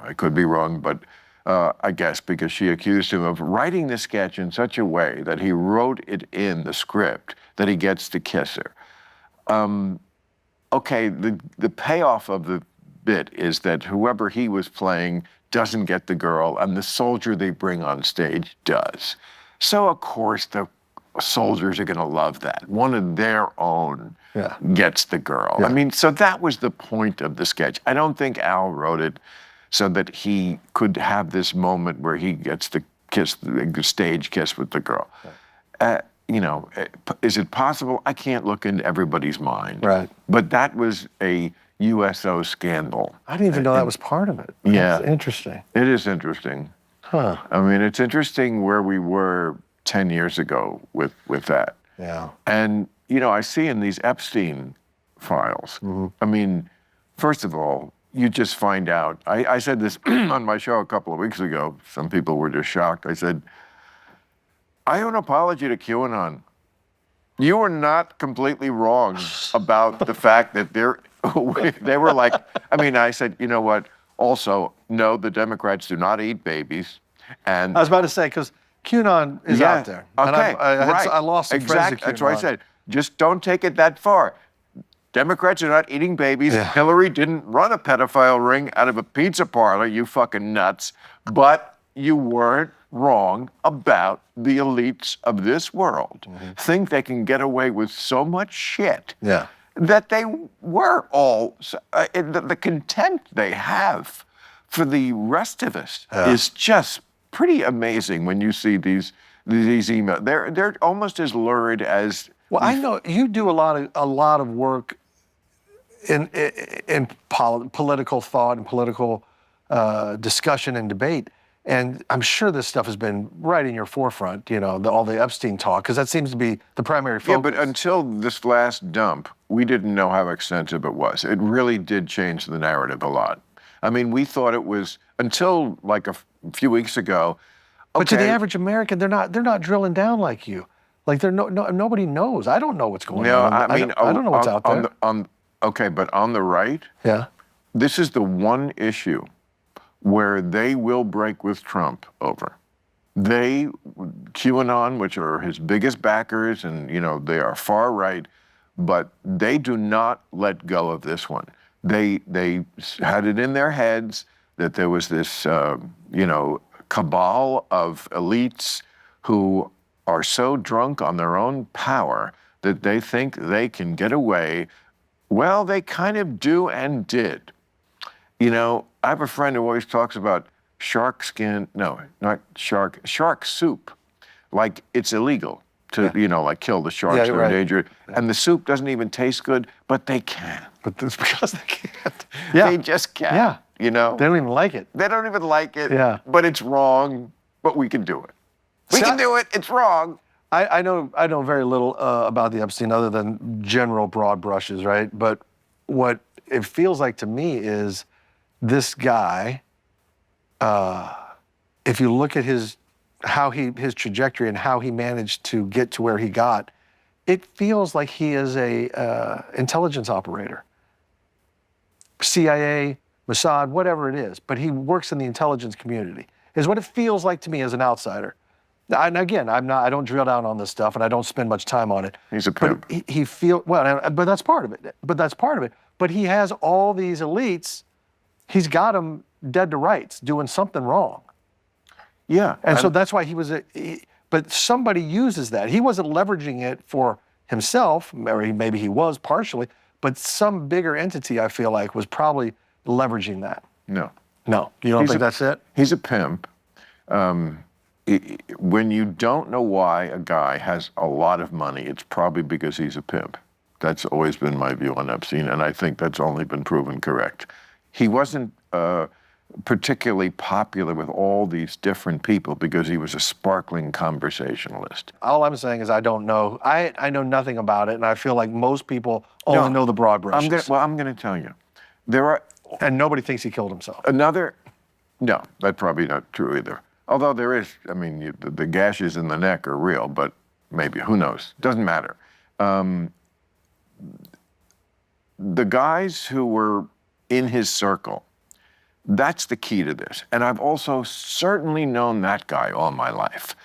I could be wrong, but I guess because she accused him of writing the sketch in such a way that he wrote it in the script that he gets to kiss her. Okay, the payoff of the bit is that whoever he was playing doesn't get the girl, and the soldier they bring on stage does. So of course the soldiers are going to love that. One of their own Yeah. gets the girl. Yeah. I mean, so that was the point of the sketch. I don't think Al wrote it so that he could have this moment where he gets to kiss, the stage kiss with the girl. Is it possible? I can't look into everybody's mind. Right. But that was a USO scandal. I didn't even know that was part of it. Yeah. That's interesting. It is interesting. Huh. I mean, it's interesting where we were 10 years ago with that. Yeah. And, I see in these Epstein files, I mean, first of all, you just find out. I said this on my show a couple of weeks ago. Some people were just shocked. I said, I owe an apology to QAnon. You were not completely wrong about the fact that they were like, I said, you know what? Also, no, the Democrats do not eat babies. And I was about to say, because QAnon is Yeah. out there. And Okay, right. I lost some friends at QAnon. That's what I said. Just don't take it that far. Democrats are not eating babies. Yeah. Hillary didn't run a pedophile ring out of a pizza parlor, you fucking nuts. But you weren't wrong about the elites of this world. Think they can get away with so much shit Yeah. that they were all, the contempt they have for the rest of us is just pretty amazing when you see these emails. They're almost as lurid as. Well, I know you do a lot of work in political thought and political discussion and debate, and I'm sure this stuff has been right in your forefront. You know, all the Epstein talk, because that seems to be the primary focus. Yeah, but until this last dump, we didn't know how extensive it was. It really did change the narrative a lot. I mean, we thought it was until like a few weeks ago. But to the okay, average American, they're not drilling down like you. Like nobody knows. I don't know what's going no, on. I mean, I don't know what's out there. Okay, but on the right, Yeah. this is the one issue where they will break with Trump over. They, QAnon, which are his biggest backers, and you know they are far right, but they do not let go of this one. They had it in their heads that there was this, cabal of elites who are so drunk on their own power that they think they can get away. Well, they kind of do and did. You know, I have a friend who always talks about shark soup. Like it's illegal to, like kill the sharks that are endangered. And the soup doesn't even taste good, but they can. But it's because they can't. They just can't. Yeah. You know? They don't even like it. They don't even like it. Yeah. But it's wrong, but we can do it. We can do it. It's wrong. I know very little about the Epstein other than general broad brushes, right? But what it feels like to me is this guy, if you look at his trajectory and how he managed to get to where he got, it feels like he is a intelligence operator. CIA, Mossad, whatever it is, but he works in the intelligence community, is what it feels like to me as an outsider. And again, I don't drill down on this stuff, and I don't spend much time on it. He's a pimp. But but that's part of it. But he has all these elites. He's got them dead to rights, doing something wrong. Yeah. And so that's why but somebody uses that. He wasn't leveraging it for himself, or maybe he was partially, but some bigger entity, I feel like, was probably leveraging that. No. No, you don't think that's it? He's a pimp. When you don't know why a guy has a lot of money, it's probably because he's a pimp. That's always been my view on Epstein, and I think that's only been proven correct. He wasn't particularly popular with all these different people because he was a sparkling conversationalist. All I'm saying is I don't know. I know nothing about it, and I feel like most people only know the broad brushes. I'm going to tell you. There are... And nobody thinks he killed himself. No, that's probably not true either. Although there is, the gashes in the neck are real, but maybe, who knows? Doesn't matter. The guys who were in his circle, that's the key to this. And I've also certainly known that guy all my life.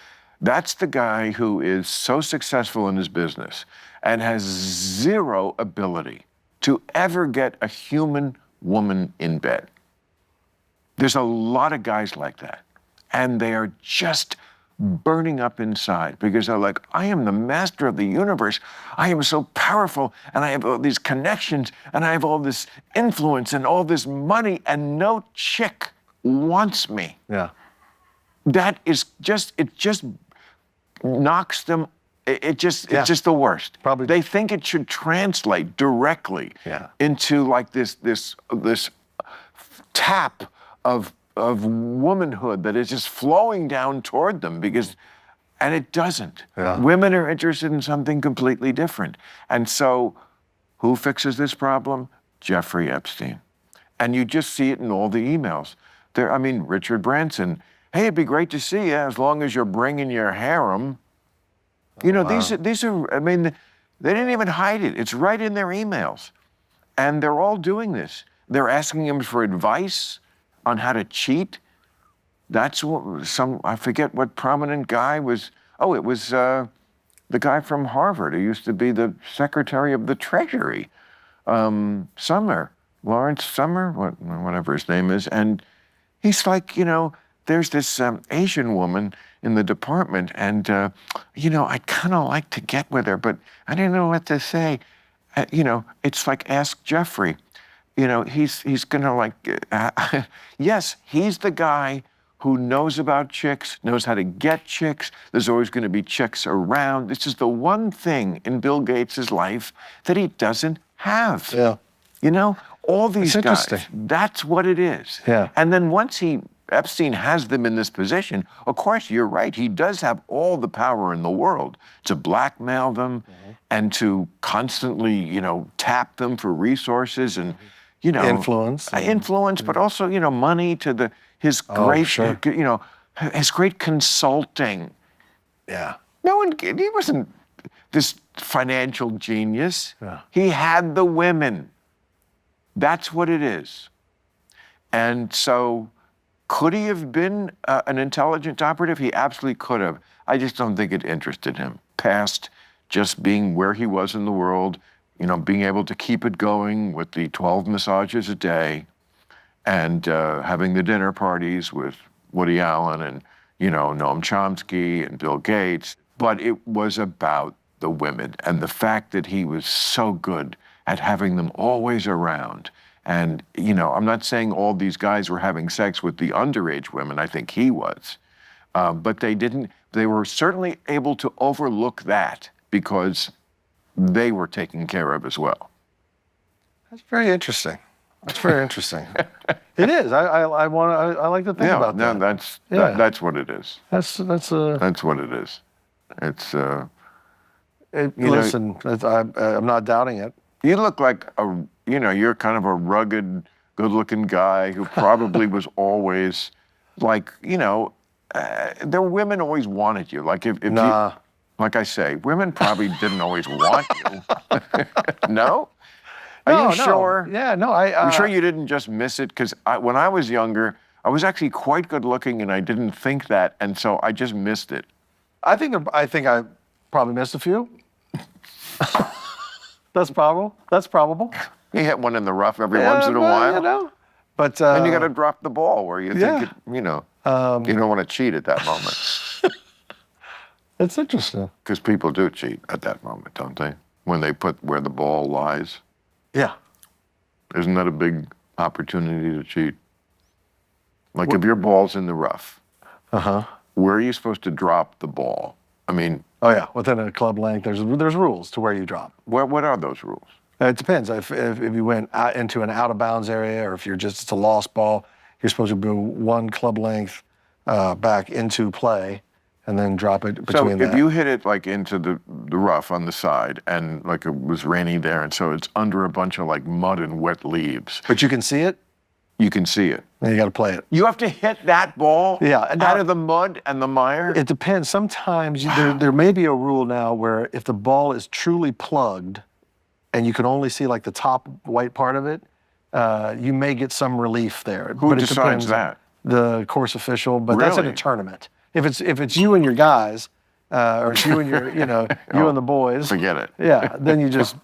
That's the guy who is so successful in his business and has zero ability to ever get a human woman in bed. There's a lot of guys like that. And they are just burning up inside because they're like, I am the master of the universe. I am so powerful, and I have all these connections, and I have all this influence and all this money, and no chick wants me. Yeah. That is just, it just knocks them, it's just the worst. Probably. They think it should translate directly into like this tap of womanhood that is just flowing down toward them and it doesn't. Yeah. Women are interested in something completely different. And so who fixes this problem? Jeffrey Epstein. And you just see it in all the emails. Richard Branson, hey, it'd be great to see you as long as you're bringing your harem. These are, they didn't even hide it. It's right in their emails. And they're all doing this. They're asking him for advice on how to cheat. that's what I forget what prominent guy was. Oh, it was the guy from Harvard who used to be the Secretary of the Treasury, Summer, Lawrence Summer, whatever his name is. And he's like, there's this Asian woman in the department, and, I'd kind of like to get with her, but I didn't know what to say. It's like Ask Jeffrey. He's gonna like, yes, he's the guy who knows about chicks, knows how to get chicks. There's always gonna be chicks around. This is the one thing in Bill Gates' life that he doesn't have. Yeah. All these guys, interesting. that's what it is. Yeah. And then once Epstein has them in this position, of course, you're right, he does have all the power in the world to blackmail them and to constantly, tap them for resources and, Influence. Influence, but also, money to his great, sure. His great consulting. Yeah. He wasn't this financial genius. Yeah. He had the women. That's what it is. And so, could he have been an intelligence operative? He absolutely could have. I just don't think it interested him. Past just being where he was in the world, being able to keep it going with the 12 massages a day and having the dinner parties with Woody Allen and, Noam Chomsky and Bill Gates. But it was about the women and the fact that he was so good at having them always around. And, I'm not saying all these guys were having sex with the underage women. I think he was. But they were certainly able to overlook that because they were taken care of as well. That's very interesting. That's very interesting. It is. I like to think about that. That's what it is. That's what it is. It's listen, I'm not doubting it. You look like you're kind of a rugged, good-looking guy who probably was always like, there were women always wanted you. Like if Nah. like I say, women probably didn't always want you. No? No, Are you sure? Yeah, no, I'm sure you didn't just miss it, because when I was younger, I was actually quite good looking and I didn't think that, and so I just missed it. I think I probably missed a few. That's probable. You hit one in the rough every once in a while. But and you got to drop the ball where you think it, you don't want to cheat at that moment. It's interesting. Because people do cheat at that moment, don't they? When they put where the ball lies. Yeah. Isn't that a big opportunity to cheat? Like if your ball's in the rough, where are you supposed to drop the ball? I mean... Oh yeah, within a club length, there's rules to where you drop. What are those rules? It depends. If you went out into an out-of-bounds area, or if it's a lost ball, you're supposed to go one club length back into play, and then drop it between that. So if you hit it like into the rough on the side, and like it was raining there, and so it's under a bunch of like mud and wet leaves. But you can see it? You can see it. And you got to play it. You have to hit that ball out of the mud and the mire? It depends. Sometimes there may be a rule now where if the ball is truly plugged and you can only see like the top white part of it, you may get some relief there. Who decides that? The course official, but that's in a tournament. If it's you and your guys, or it's you and your, you and the boys. Forget it. Yeah, then you just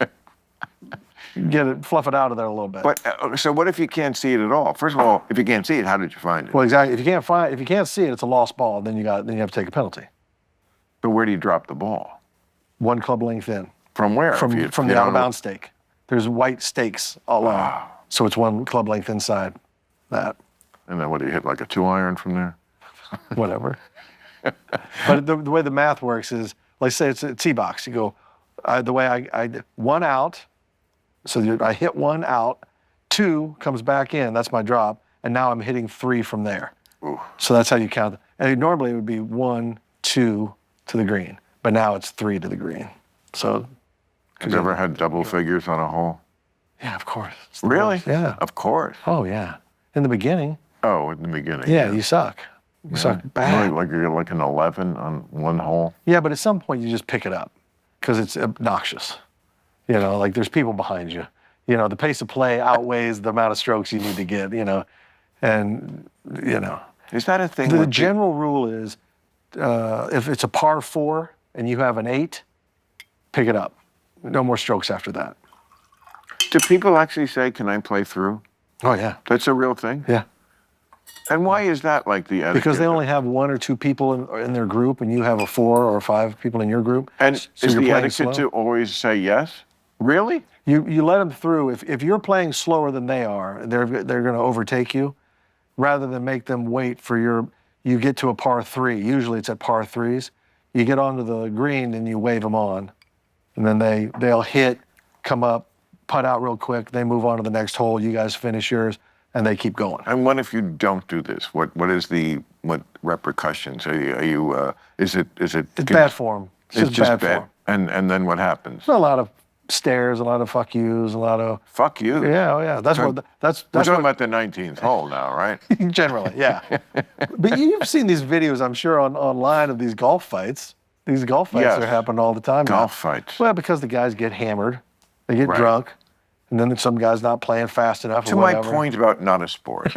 fluff it out of there a little bit. But so what if you can't see it at all? First of all, if you can't see it, how did you find it? Well, exactly. If you can't see it, it's a lost ball. Then you have to take a penalty. But where do you drop the ball? One club length in. From where? From the out-of-bounds stake. There's white stakes all along. So it's one club length inside that. And then what do you hit, like a 2-iron from there? Whatever. But the way the math works is, like say it's a tee box. You go, the way I one out. So I hit one out, 2 comes back in, that's my drop, and now I'm hitting 3 from there. Ooh. So that's how you count it. And normally it would be 1, 2 to the green, but now it's 3 to the green. So. Have you ever had double figures on a hole? Yeah, of course. Really? Yeah. Of course. Oh, yeah. In the beginning. Oh, in the beginning. Yeah, you suck. You suck bad. Like you're like an 11 on one hole? Yeah, but at some point you just pick it up because it's obnoxious. Like there's people behind you. The pace of play outweighs the amount of strokes you need to get, and. Is that a thing? The with general rule is, if it's a par 4 and you have an 8, pick it up. No more strokes after that. Do people actually say, "Can I play through"? Oh yeah, That's a real thing. yeah. And why is that like the etiquette? Because they only have 1 or 2 people in their group, and you have a 4 or 5 people in your group. And so is you're the playing etiquette slow. to always say yes? Really? You let them through. If you're playing slower than they are, they're going to overtake you. Rather than make them wait for you get to a par 3. Usually it's at par 3s. You get onto the green and you wave them on, and then they'll hit, come up, putt out real quick. They move on to the next hole. You guys finish yours, and they keep going. And what if you don't do this? What repercussions? Is it? It's bad form. It's just bad form. And then what happens? A lot of stares, a lot of fuck yous, a lot of Fuck you. yeah, oh yeah. That's So what that's We're talking what, about the 19th hole now, right? generally, yeah. But you've seen these videos, I'm sure, online of these golf fights. These golf fights Yes. are happening all the time. now. Golf fights. Well, because the guys get hammered, they get Right. drunk, and then some guy's not playing fast enough. To or my whatever. point about not a sport.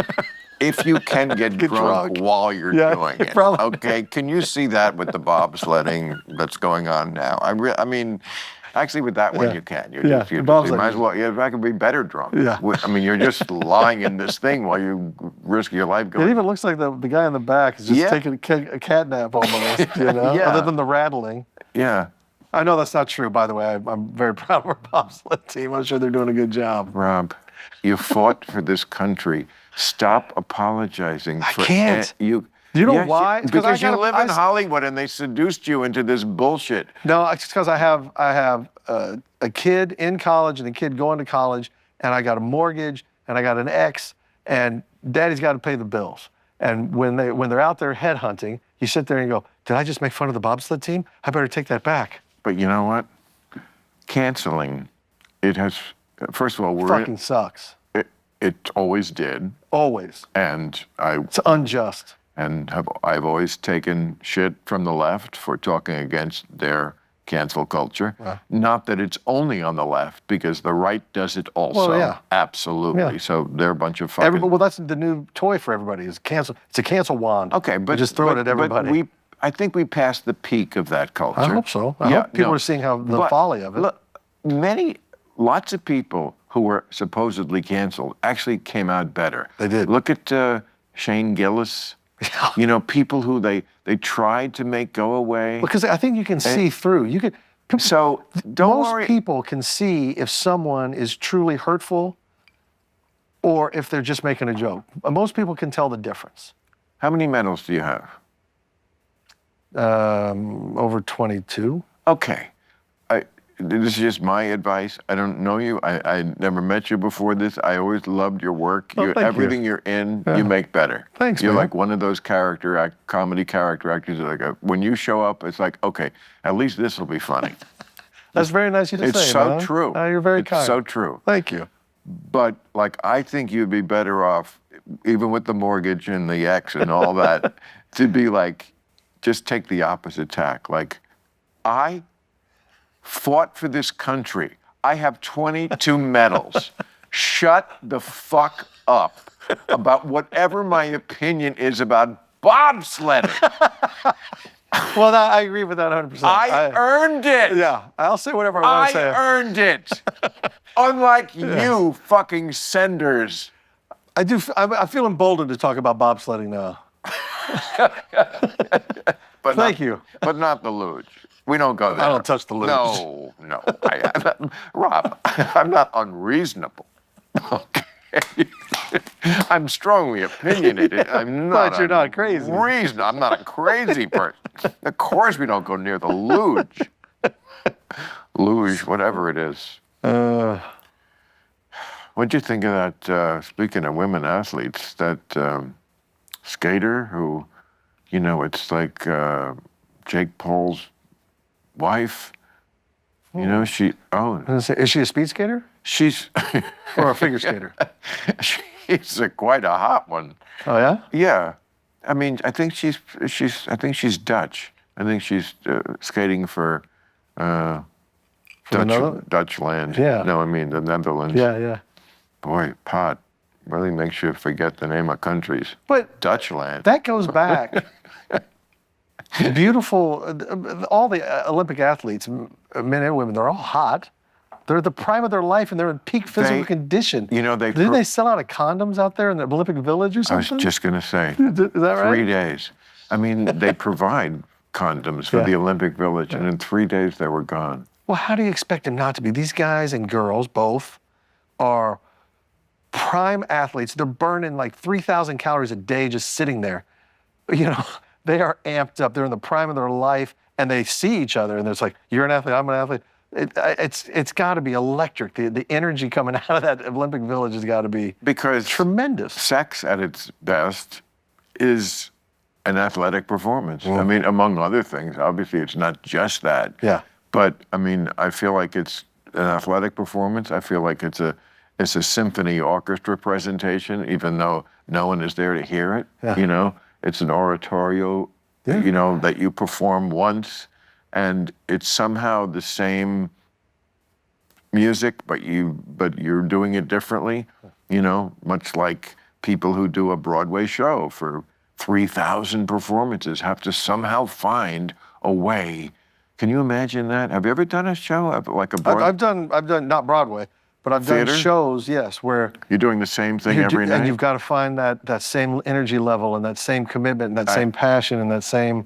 If you can get drunk drunk. while you're Yeah, doing it, probably. okay? Can you see that with the bobsledding that's going on now? I mean, actually, with that one Yeah. you can. Yeah, You the might bobsledding. as well. Yeah, I could be better drunk. Yeah. I mean, you're just lying in this thing while you risk your life It going. even looks like the guy in the back is just Yeah. taking a cat nap almost, you know? Yeah. Other than the rattling. Yeah, I know that's not true, by the way. I'm very proud of our bobsled team. I'm sure they're doing a good job. Rob, you fought for this country. Stop apologizing. I for can't. You. Do you know Yes, why? It's 'cause Because I you gotta- live in Hollywood and they seduced you into this bullshit. No, it's because I have a kid in college and a kid going to college, and I got a mortgage and I got an ex, and daddy's got to pay the bills. And when they're out there headhunting, you sit there and you go, did I just make fun of the bobsled team? I better take that back. But you know what? Canceling, it has, first of all, Fucking sucks. it always did. Always. And It's unjust. I've always taken shit from the left for talking against their cancel culture. Right. Not that it's only on the left, because the right does it also. Well, yeah. Absolutely. Yeah. So they're a bunch of fucking... Well, that's the new toy for everybody is cancel. It's a cancel wand. Okay, but You just throw it at everybody. But I think we passed the peak of that culture. I hope so. I hope people are seeing how the But folly of it. Look, lots of people who were supposedly canceled actually came out better. They did. Look at Shane Gillis. You know, people who they tried to make go away. Because I think you can see through. You can. So don't Most worry. people can see if someone is truly hurtful or if they're just making a joke. Most people can tell the difference. How many medals do you have? Over 22. Okay. This is just my advice. I don't know you. I never met you before this. I always loved your work. Oh, thank you. Everything you're in, you make better. Thanks, You're man. like one of those comedy character actors. When you show up, it's like, okay, at least this will be funny. That's very nice of you to It's say, so man. true. You're very It's kind. so true. Thank you. But like, I think you'd be better off, even with the mortgage and the ex and all that, to be like, just take the opposite tack. Like, I fought for this country. I have 22 medals. Shut the fuck up about whatever my opinion is about bobsledding. Well, I agree with that 100%. I earned it. Yeah, I'll say whatever I want to say. earned it. Unlike you fucking senders. I do. I feel emboldened to talk about bobsledding now. But Thank you. But not the luge. We don't go there. I don't touch the luge. No. Rob, I'm not unreasonable. Okay. I'm strongly opinionated. I'm not. But you're not crazy. I'm not a crazy person. Of course, we don't go near the luge. Luge, whatever it is. What'd you think of that? Speaking of women athletes, that skater who, you know, it's like Jake Paul's wife. You know, Is she a speed skater she's or a figure skater? she's quite a hot one. Oh yeah. Yeah, I mean, I think she's Dutch. I think she's skating for the Netherlands? Dutch land. Yeah. No, I mean the Netherlands. Yeah. Boy, pot. really makes you forget the name of countries. But Dutchland. that goes back. Beautiful. All the Olympic athletes, men and women, they're all hot. They're at the prime of their life and they're in peak physical condition. You know, Didn't they sell out of condoms out there in the Olympic Village or I something? was just going to say. Is that right? 3 days. I mean, they provide condoms for the Olympic Village, and in 3 days they were gone. Well, how do you expect them not to be? These guys and girls, both, are prime athletes. They're burning like 3,000 calories a day just sitting there. You know, they are amped up. They're in the prime of their life, and they see each other, and it's like, you're an athlete, I'm an athlete. It's got to be electric. The energy coming out of that Olympic Village has got to be tremendous. Sex at its best is an athletic performance. I mean, among other things. Obviously, it's not just that. Yeah. But I mean, I feel like it's an athletic performance. I feel like it's a symphony orchestra presentation, even though no one is there to hear it. Yeah. You know, it's an oratorio. You know, that you perform once. And it's somehow the same music, but you're doing it differently, you know, much like people who do a Broadway show for 3,000 performances have to somehow find a way. Can you imagine that? Have you ever done a show like a Broadway? I've done not Broadway, but I've Theater? done shows, yes, where You're doing the same thing every night? and you've got to find that same energy level and that same commitment and that same passion and that same.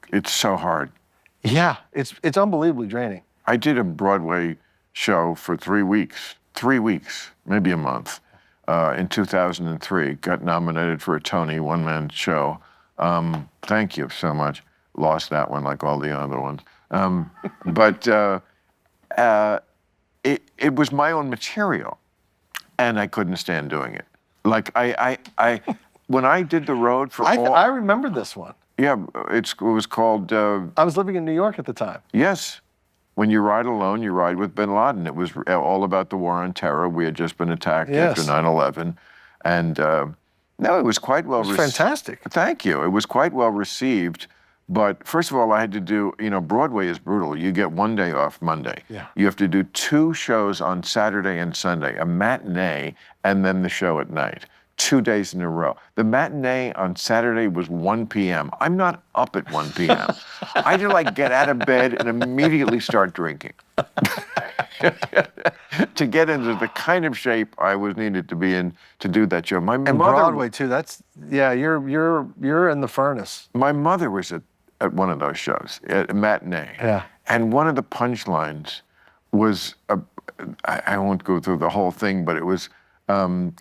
It's so hard. Yeah, it's unbelievably draining. I did a Broadway show for 3 weeks, maybe a month, in 2003. Got nominated for a Tony one-man show. Thank you so much. Lost that one like all the other ones. But it was my own material, and I couldn't stand doing it. Like when I did the road for I remember this one. Yeah, it was called. I was living in New York at the time. Yes. When you ride alone, you ride with bin Laden. It was all about the war on terror. We had just been attacked after 9/11. And no, it was quite well received. Fantastic. Thank you. It was quite well received. But first of all, I had to do, you know, Broadway is brutal. You get one day off Monday. Yeah. You have to do 2 shows on Saturday and Sunday, a matinee and then the show at night. 2 days in a row. The matinee on Saturday was 1 p.m. I'm not up at 1 p.m. I had to like get out of bed and immediately start drinking to get into the kind of shape I was needed to be in to do that show. And Broadway too. That's you're in the furnace. My mother was at one of those shows, at a matinee. Yeah. And one of the punchlines was I won't go through the whole thing, but it was.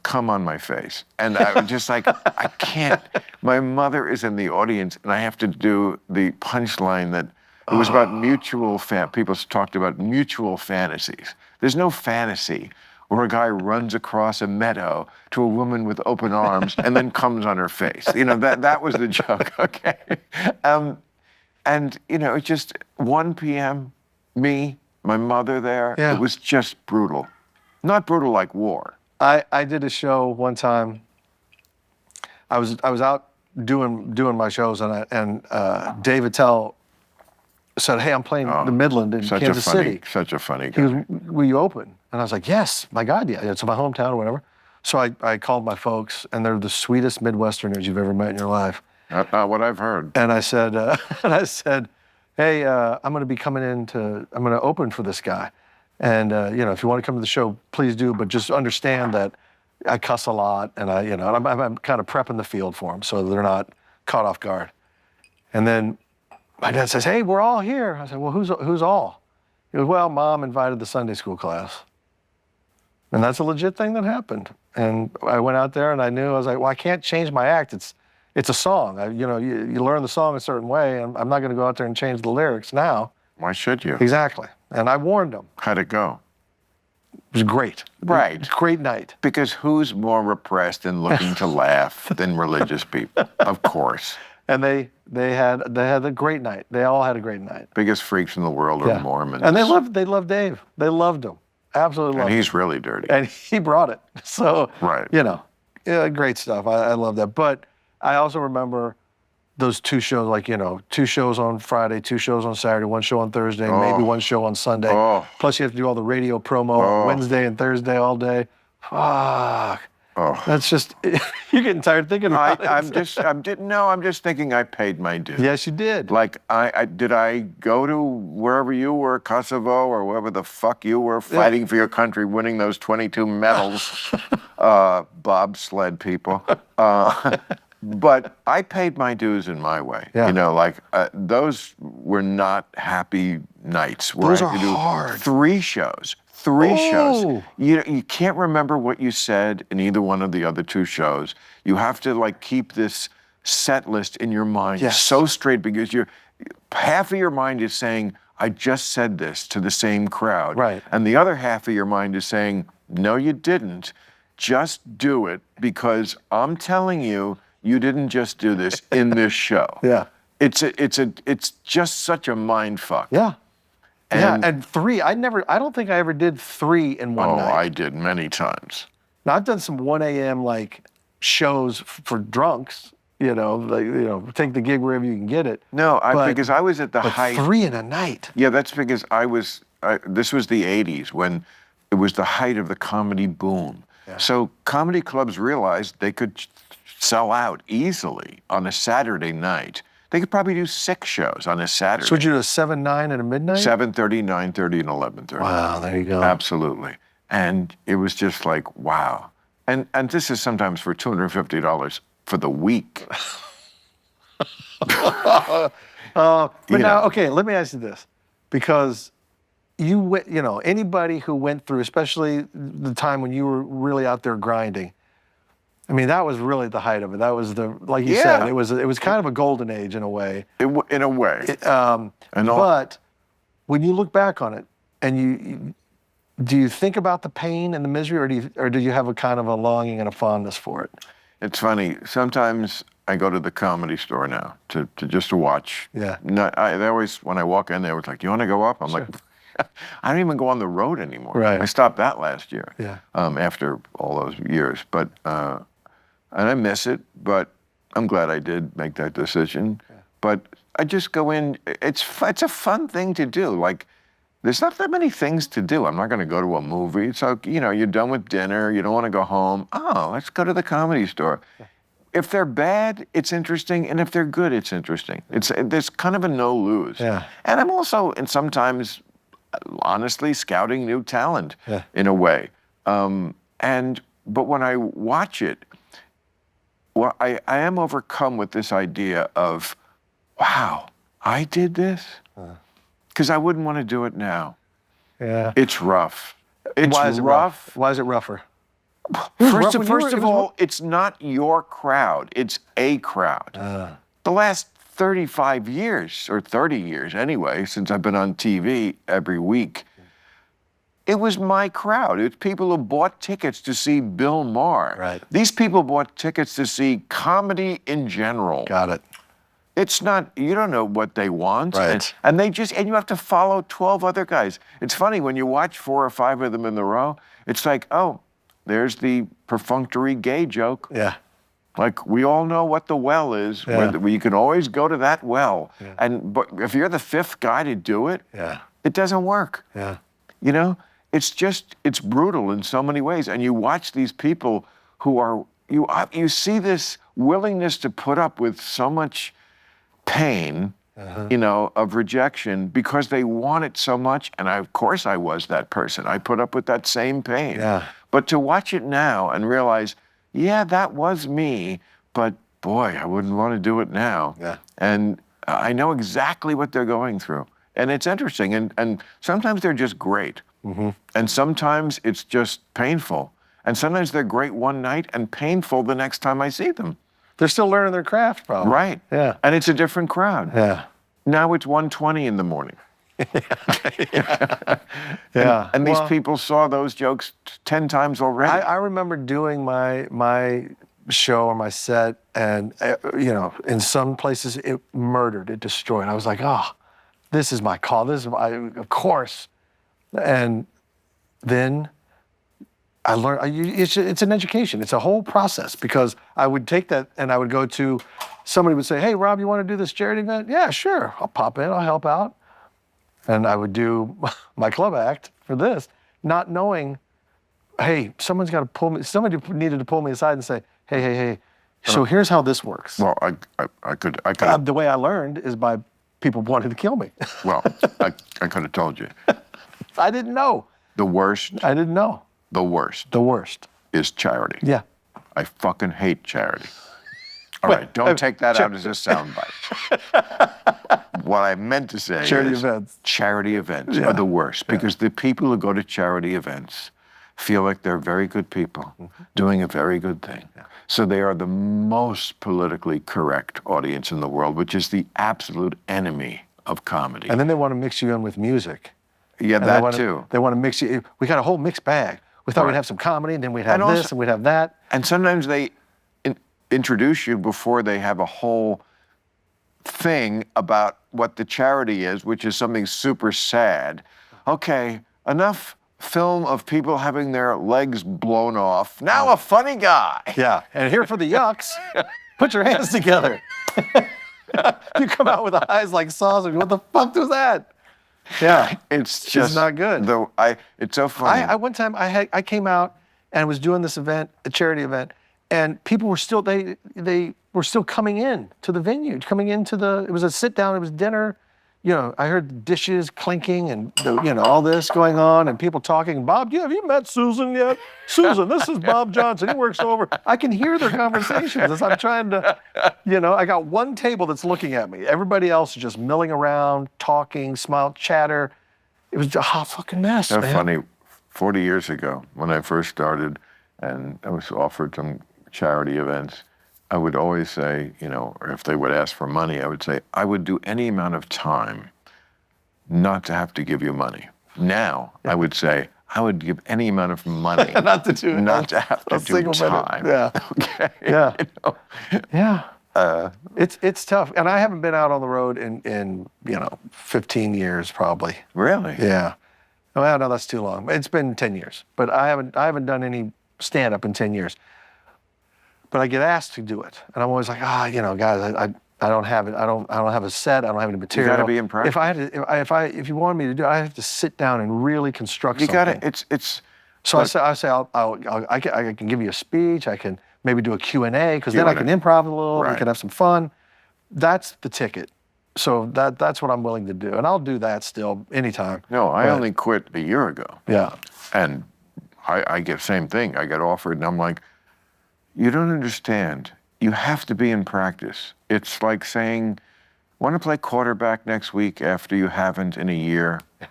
Come on my face. And I was just like, I can't. My mother is in the audience, and I have to do the punchline that it was about mutual people talked about mutual fantasies. There's no fantasy where a guy runs across a meadow to a woman with open arms and then comes on her face. You know, that was the joke, okay? And, you know, it just 1 p.m., me, my mother there, it was just brutal. Not brutal like war. I did a show one time. I was out doing my shows, and Dave Attell said, "Hey, I'm playing the Midland in Kansas City." Such a funny guy. He goes, "Will you open?" And I was like, "Yes, my God, yeah. It's my hometown or whatever." So I called my folks, and they're the sweetest Midwesterners you've ever met in your life. Not what I've heard. And I said, "Hey, I'm going to be coming I'm going to open for this guy. And, you know, if you want to come to the show, please do, but just understand that I cuss a lot, and I'm kind of prepping the field for them so they're not caught off guard." And then my dad says, "Hey, we're all here." I said, "Well, who's all?" He goes, "Well, Mom invited the Sunday school class." And that's a legit thing that happened. And I went out there and I was like, well, I can't change my act. It's a song. You learn the song a certain way, and I'm not going to go out there and change the lyrics now. Why should you? Exactly. And I warned them. How'd it go? It was great. Right. It was a great night. Because who's more repressed and looking to laugh than religious people? Of course. And they had a great night. They all had a great night. Biggest freaks in the world are Mormons. And they loved Dave. They loved him. Absolutely loved him. And he's really dirty. And he brought it. So, right. Great stuff. I love that. But I also remember those 2 shows, 2 shows on Friday, 2 shows on Saturday, 1 show on Thursday, maybe 1 show on Sunday. Oh. Plus you have to do all the radio promo on Wednesday and Thursday all day. Fuck. Oh. That's just, you're getting tired thinking about it. I'm just thinking I paid my dues. Yes, you did. Like, did I go to wherever you were, Kosovo, or wherever the fuck you were, fighting for your country, winning those 22 medals, bobsled people? But I paid my dues in my way. Yeah. You know, like, those were not happy nights where Those I are had to do hard. 3 shows. 3 shows. Oh. You can't remember what you said in either one of the other 2 shows. You have to like keep this set list in your mind so straight because half of your mind is saying, I just said this to the same crowd. Right. And the other half of your mind is saying, no, you didn't. Just do it because I'm telling you, you didn't just do this in this show. Yeah. It's just such a mind fuck. Yeah. And, and 3, I don't think I ever did 3 in one night. I did many times. Now, I've done some 1 a.m. like shows for drunks, take the gig wherever you can get it. No, because I was at the height. 3 in a night. Yeah, that's because this was the 80s when it was the height of the comedy boom. Yeah. So comedy clubs realized they could sell out easily on a Saturday night. They could probably do 6 shows on a Saturday. So would you do a 7, 9, and a midnight? 7:30, 9:30, and 11:30. Wow, there you go. Absolutely. And it was just like, wow. And this is sometimes for $250 for the week. But now, okay, let me ask you this. Because anybody who went through, especially the time when you were really out there grinding, I mean, that was really the height of it. That was like you said, it was kind of a golden age in a way. In a way. But when you look back on it, and do you think about the pain and the misery, or do you have a kind of a longing and a fondness for it? It's funny. Sometimes I go to the Comedy Store now to watch. Yeah. They always, when I walk in there, it's like, you want to go up? I'm like, I don't even go on the road anymore. Right. I stopped that last year. Yeah. After all those years, but. And I miss it, but I'm glad I did make that decision. Yeah. But I just go in. It's a fun thing to do. Like, there's not that many things to do. I'm not going to go to a movie. So, you're done with dinner. You don't want to go home. Oh, let's go to the Comedy Store. Yeah. If they're bad, it's interesting. And if they're good, it's interesting. There's kind of a no-lose. Yeah. And I'm also, and sometimes, honestly, scouting new talent in a way. But when I watch it, well, I am overcome with this idea of, wow, I did this? Because I wouldn't want to do it now. Yeah. It's rough. Why is it rough? Why is it rougher? First of all, it's not your crowd. It's a crowd. The last 35 years, or 30 years anyway, since I've been on TV every week, it was my crowd. It's people who bought tickets to see Bill Maher. Right. These people bought tickets to see comedy in general. Got it. It's not, you don't know what they want. Right. And you have to follow 12 other guys. It's funny, when you watch 4 or 5 of them in a row, it's like, oh, there's the perfunctory gay joke. Yeah. Like, we all know what the well is. Yeah. Where you can always go to that well. Yeah. But if you're the 5th guy to do it, it doesn't work. Yeah. It's brutal in so many ways. And you watch these people who are, you see this willingness to put up with so much pain, of rejection because they want it so much. And of course I was that person. I put up with that same pain. Yeah. But to watch it now and realize, yeah, that was me, but boy, I wouldn't want to do it now. Yeah. And I know exactly what they're going through. And it's interesting. And sometimes they're just great. Mm-hmm. And sometimes it's just painful. And sometimes they're great one night and painful the next time I see them. They're still learning their craft, probably. Right. Yeah. And it's a different crowd. Yeah. Now it's 1:20 in the morning. Yeah. And these people saw those jokes 10 times already. I remember doing my show or my set, and in some places it murdered, it destroyed. I was like, oh, this is my call. Of course. And then I learned, it's an education. It's a whole process, because I would take that and I would go to, somebody would say, hey, Rob, you want to do this charity event? Yeah, sure. I'll pop in, I'll help out. And I would do my club act for this, not knowing hey, someone's got to pull me. Somebody needed to pull me aside and say, hey. So here's how this works. Well, I could. The way I learned is by people wanting to kill me. Well, I could have told you. I didn't know. The worst. I didn't know. The worst. The worst. Is charity. Yeah. I fucking hate charity. All right, don't take that out as a soundbite. What I meant to say Charity is events. charity events are the worst because the people who go to charity events feel like they're very good people doing a very good thing. Yeah. So they are the most politically correct audience in the world, which is the absolute enemy of comedy. And then they want to mix you in with music. Yeah, And that too. They want to mix you. We got a whole mixed bag. We thought we'd have some comedy, and then we'd have this, and we'd have that. And sometimes they introduce you before they have a whole thing about what the charity is, which is something super sad. Okay, enough film of people having their legs blown off. Now a funny guy. Yeah, and here for the yucks, put your hands together. You come out with eyes like sausage. What the fuck was that? Yeah, it's just not good. It's so funny. One time I came out and was doing this event, a charity event, and people were still they were still coming in to the venue, it was a sit down, it was dinner. You know, I heard dishes clinking and all this going on and people talking. Bob, have you met Susan yet? Susan, this is Bob Johnson. He works over. I can hear their conversations as I'm trying to, I got one table that's looking at me. Everybody else is just milling around, talking, smile, chatter. It was a hot fucking mess, That's man. funny. 40 years ago, when I first started and I was offered some charity events, I would always say, or if they would ask for money, I would say, I would do any amount of time not to have to give you money. Now, I would say, I would give any amount of money not to do not to have to do time. Yeah. Okay. Yeah. Yeah. It's tough. And I haven't been out on the road in 15 years probably. Really? Yeah. Well, no, that's too long. It's been 10 years. But I haven't done any stand-up in 10 years. But I get asked to do it, and I'm always like, guys, I don't have it. I don't have a set. I don't have any material. You got to be in practice. If you wanted me to do it, I have to sit down and really construct something. You got to. It's. So I say I can give you a speech. I can maybe do a Q&A because then I can improv a little. Right. We can have some fun. That's the ticket. So that's what I'm willing to do, and I'll do that still anytime. No, I only quit a year ago. Yeah. And I get the same thing. I get offered, and I'm like, you don't understand. You have to be in practice. It's like saying, want to play quarterback next week after you haven't in a year? Right.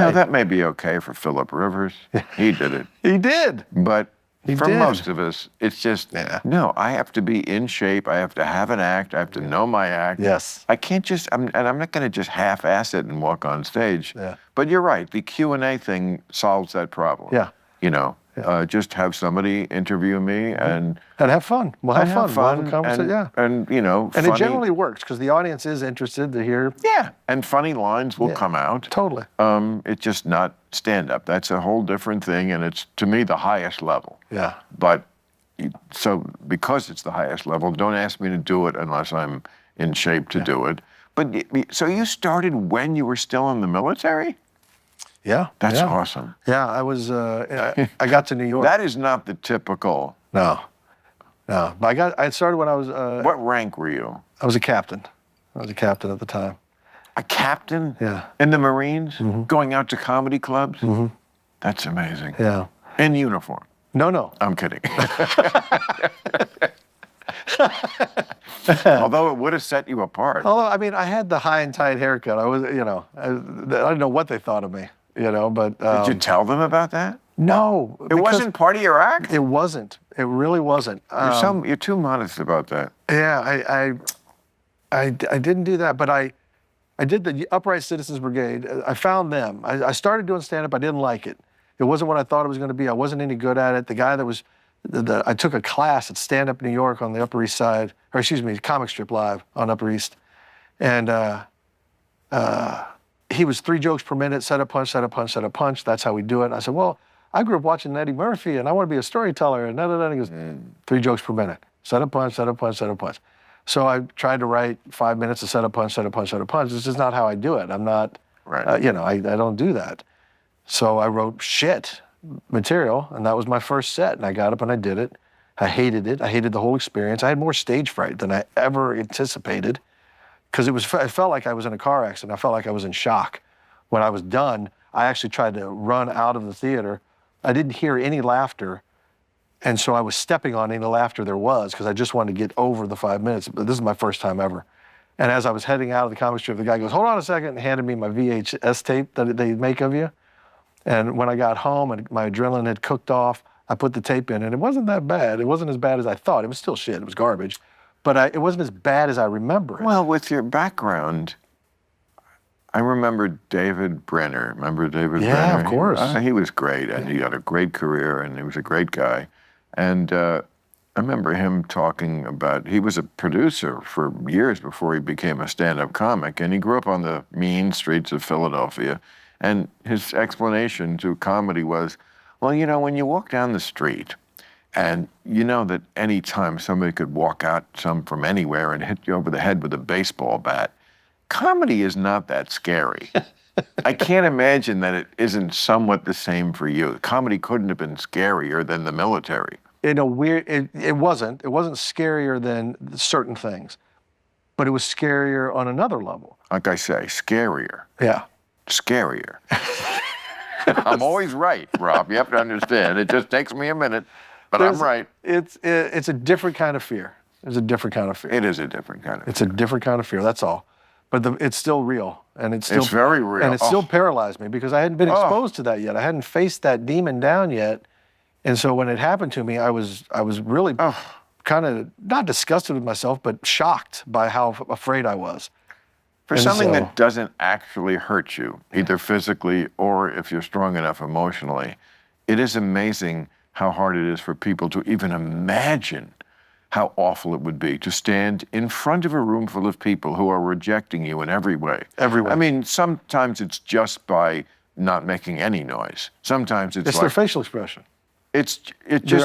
Now, that may be okay for Phillip Rivers. He did it. He did. But for did. most of us, it's just, no, I have to be in shape. I have to have an act. I have to know my act. Yes. I can't just, and I'm not going to just half-ass it and walk on stage. Yeah. But you're right. The Q&A thing solves that problem. Yeah. Just have somebody interview me and have fun. We'll have fun. We'll have a conversation. And And funny, it generally works because the audience is interested to hear. Yeah, and funny lines will come out. Totally. It's just not stand-up. That's a whole different thing, and it's, to me, the highest level. Yeah. But, so because it's the highest level, don't ask me to do it unless I'm in shape to do it. But, so you started when you were still in the military? Yeah. That's awesome. Yeah, I was, I got to New York. That is not the typical. No. But I started when I was. What rank were you? I was a captain. I was a captain at the time. A captain? Yeah. In the Marines? Going out to comedy clubs? That's amazing. Yeah. In uniform? No. I'm kidding. Although it would have set you apart. Although, I had the high and tight haircut. I was, I didn't know what they thought of me, but. Did you tell them about that? No. It wasn't part of your act? It wasn't. It really wasn't. You're too modest about that. Yeah, I didn't do that, but I did the Upright Citizens Brigade. I found them. I started doing stand-up. I didn't like it. It wasn't what I thought it was going to be. I wasn't any good at it. The guy that was, I took a class at Stand Up New York on the Upper East Side, or excuse me, Comic Strip Live on Upper East. And he was 3 jokes per minute, set up, punch, set up, punch, set up, punch. That's how we do it. And I said, well, I grew up watching Eddie Murphy and I want to be a storyteller. And he goes, 3 jokes per minute. Set up, punch, set up, punch, set up, punch. So I tried to write 5 minutes of set up, punch, set up, punch, set up, punch. This is just not how I do it. I'm not, right. I don't do that. So I wrote shit. material, and that was my first set. And I got up and I did it. I hated it. I hated the whole experience. I had more stage fright than I ever anticipated because it felt like I was in a car accident. I felt like I was in shock. When I was done, I actually tried to run out of the theater. I didn't hear any laughter, and so I was stepping on any laughter there was because I just wanted to get over the 5 minutes. But this is my first time ever. And as I was heading out of the comic strip, the guy goes, "Hold on a second," and handed me my VHS tape that they make of you. And when I got home and my adrenaline had cooked off, I put the tape in, and it wasn't that bad. It wasn't as bad as I thought. It was still shit. It was garbage. But it wasn't as bad as I remember it. Well, with your background, I remember David Brenner. Remember David Brenner? Yeah, of course. He was great, and he had a great career, and he was a great guy. And I remember him talking about, he was a producer for years before he became a stand-up comic, and he grew up on the mean streets of Philadelphia. And his explanation to comedy was, well, you know, when you walk down the street and you know that any time somebody could walk out from anywhere and hit you over the head with a baseball bat, comedy is not that scary. I can't imagine that it isn't somewhat the same for you. Comedy couldn't have been scarier than the military. In a weird, it wasn't scarier than certain things, but it was scarier on another level. Like I say, scarier. Yeah. Scarier. I'm always right, Rob. You have to understand. It just takes me a minute, but I'm right. It's a different kind of fear. It's a different kind of fear. It is a different kind of It's fear. a different kind of fear, that's all. But it's still real. And it's very real. And it still paralyzed me because I hadn't been exposed to that yet. I hadn't faced that demon down yet. And so when it happened to me, I was really kind of not disgusted with myself, but shocked by how afraid I was. For something that doesn't actually hurt you, either physically or if you're strong enough emotionally, it is amazing how hard it is for people to even imagine how awful it would be to stand in front of a room full of people who are rejecting you in every way. Every way. I mean, sometimes it's just by not making any noise. Sometimes it's like, their facial expression. You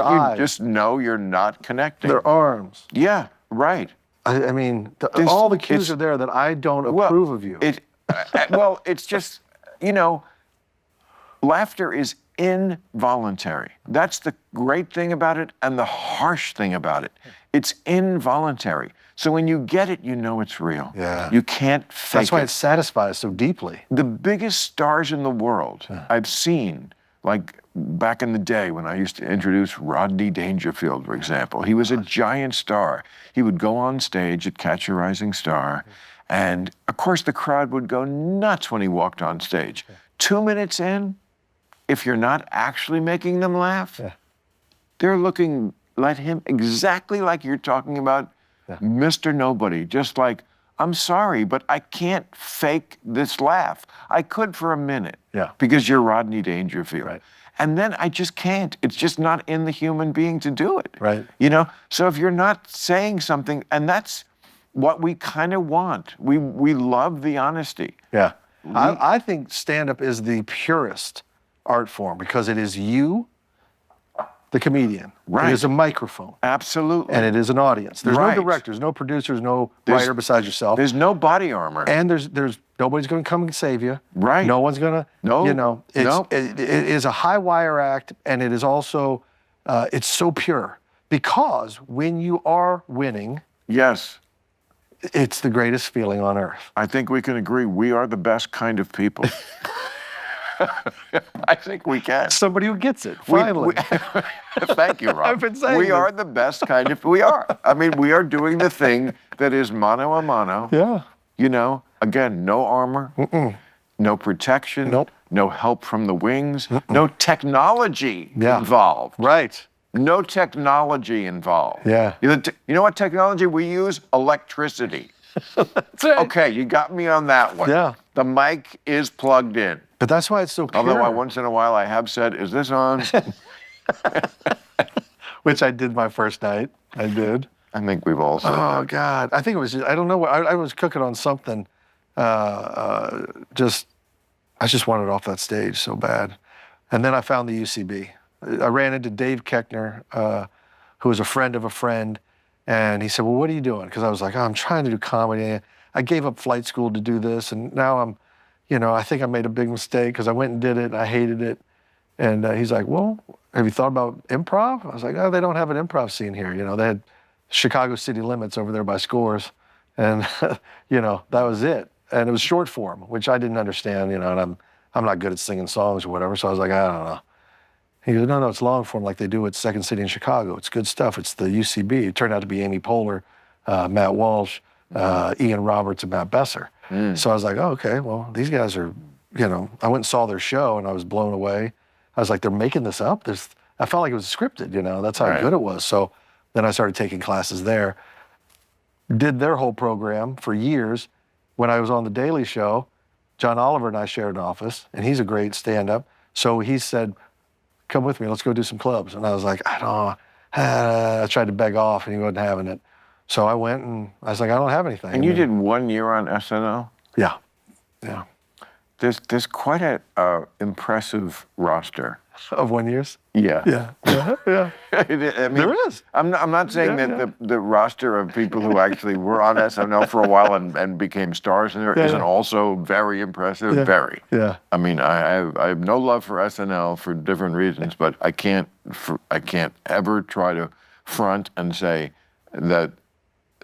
eyes. just know you're not connecting. Their arms. Yeah, right. I mean, all the cues are there that I don't approve of you. Well, it's just, you know, laughter is involuntary. That's the great thing about it and the harsh thing about it. It's involuntary. So when you get it, you know it's real. Yeah. You can't fake it. That's why it satisfies so deeply. The biggest stars in the world I've seen, like back in the day when I used to introduce Rodney Dangerfield, for example. He was a giant star. He would go on stage at Catch a Rising Star, and of course the crowd would go nuts when he walked on stage. 2 minutes in, if you're not actually making them laugh, they're looking at him exactly like you're talking about Mr. Nobody, just like, I'm sorry, but I can't fake this laugh. I could for a minute because you're Rodney Dangerfield. Right. And then I just can't. It's just not in the human being to do it. Right. You know? So if you're not saying something, and that's what we kind of want. We love the honesty. Yeah. I think stand-up is the purest art form because it is you, the comedian. Right. It is a microphone. Absolutely. And it is an audience. There's Right. no directors, no producers, no writer besides yourself. There's no body armor. And there's nobody's going to come and save you. Right. No one's going to, No. you know, it No. is a high wire act, and it is also, it's so pure because when you are winning, Yes. it's the greatest feeling on earth. I think we can agree we are the best kind of people. I think we can. Somebody who gets it, finally. Thank you, Rob. I've been saying we this. are the best kind of, we are. I mean, we are doing the thing that is mano a mano. Yeah. You know, again, no armor, no protection, Nope. no help from the wings, no technology involved. Right. No technology involved. Yeah. You know what technology we use? Electricity. That's right. Okay, you got me on that one. Yeah. The mic is plugged in. But that's why it's so pure. Although once in a while I have said, is this on? Which I did my first night. I did. I think we've all said Oh, God. I think it was, I don't know what, I was cooking on something. I just wanted off that stage so bad. And then I found the UCB. I ran into Dave Keckner, who was a friend of a friend. And he said, well, what are you doing? Because I was like, I'm trying to do comedy. I gave up flight school to do this. And now I'm, you know, I think I made a big mistake because I went and did it and I hated it. And he's like, well, have you thought about improv? I was like, oh, they don't have an improv scene here. You know, they had Chicago City Limits over there by Scores. And, you know, that was it. And it was short form, which I didn't understand, you know, and I'm not good at singing songs or whatever. So I was like, I don't know. He goes, no, it's long form like they do at Second City in Chicago. It's good stuff. It's the UCB. It turned out to be Amy Poehler, Matt Walsh, Ian Roberts, and Matt Besser. So I was like, oh, okay, well, these guys are, you know, I went and saw their show and I was blown away. I was like, they're making this up? I felt like it was scripted, you know, that's how good it was. So then I started taking classes there, did their whole program for years. When I was on The Daily Show, John Oliver and I shared an office, and he's a great stand-up. So he said, come with me, let's go do some clubs. And I was like, I don't know. I tried to beg off, and he wasn't having it. So I went, and I was like, I don't have anything. And you did 1 year on SNL? Yeah. There's quite a impressive roster. Of 1 years? Yeah. Yeah. I mean, There is. I'm not saying that the roster of people who actually were on SNL for a while and became stars in there isn't also very impressive. Yeah. Very. Yeah. I mean, I have no love for SNL for different reasons, but I can't ever try to front and say that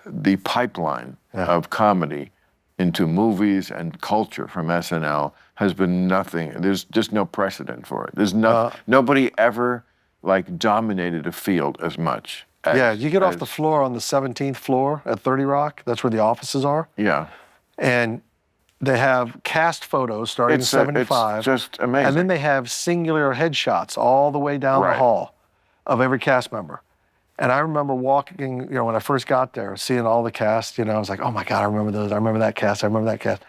the pipeline of comedy into movies and culture from SNL has been nothing. There's just no precedent for it. There's nobody ever like dominated a field as much. You get off the floor on the 17th floor at 30 Rock. That's where the offices are. Yeah. And they have cast photos starting in 75. It's just amazing. And then they have singular headshots all the way down the hall of every cast member. And I remember walking, you know, when I first got there, seeing all the cast, you know, I was like, oh my God, I remember those. I remember that cast. I remember that cast.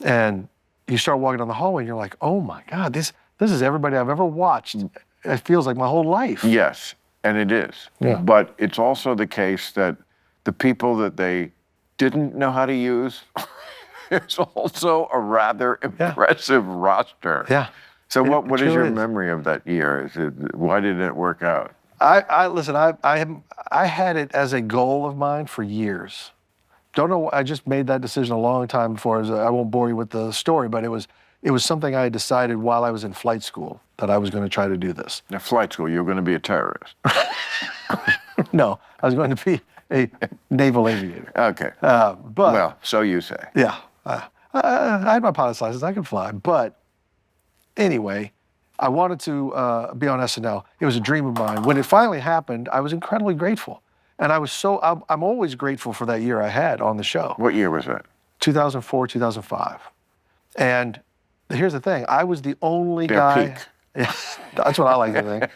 And you start walking down the hallway and you're like, oh my God, this is everybody I've ever watched. It feels like my whole life. Yes, and it is. Yeah. But it's also the case that the people that they didn't know how to use, it's also a rather impressive roster. Yeah. So what is your is. memory of that year? Why didn't it work out? Listen, I had it as a goal of mine for years. Don't know, I just made that decision a long time before. I won't bore you with the story, but it was something I had decided while I was in flight school that I was going to try to do this. Now, flight school, you were going to be a terrorist. No, I was going to be a naval aviator. Okay. But well, so you say. Yeah. I had my pilot's license. I could fly. But anyway, I wanted to be on SNL. It was a dream of mine. When it finally happened, I was incredibly grateful. And I'm always grateful for that year I had on the show. What year was that? 2004, 2005. And here's the thing. I was the only guy. Peak. Yeah, that's what I like to think.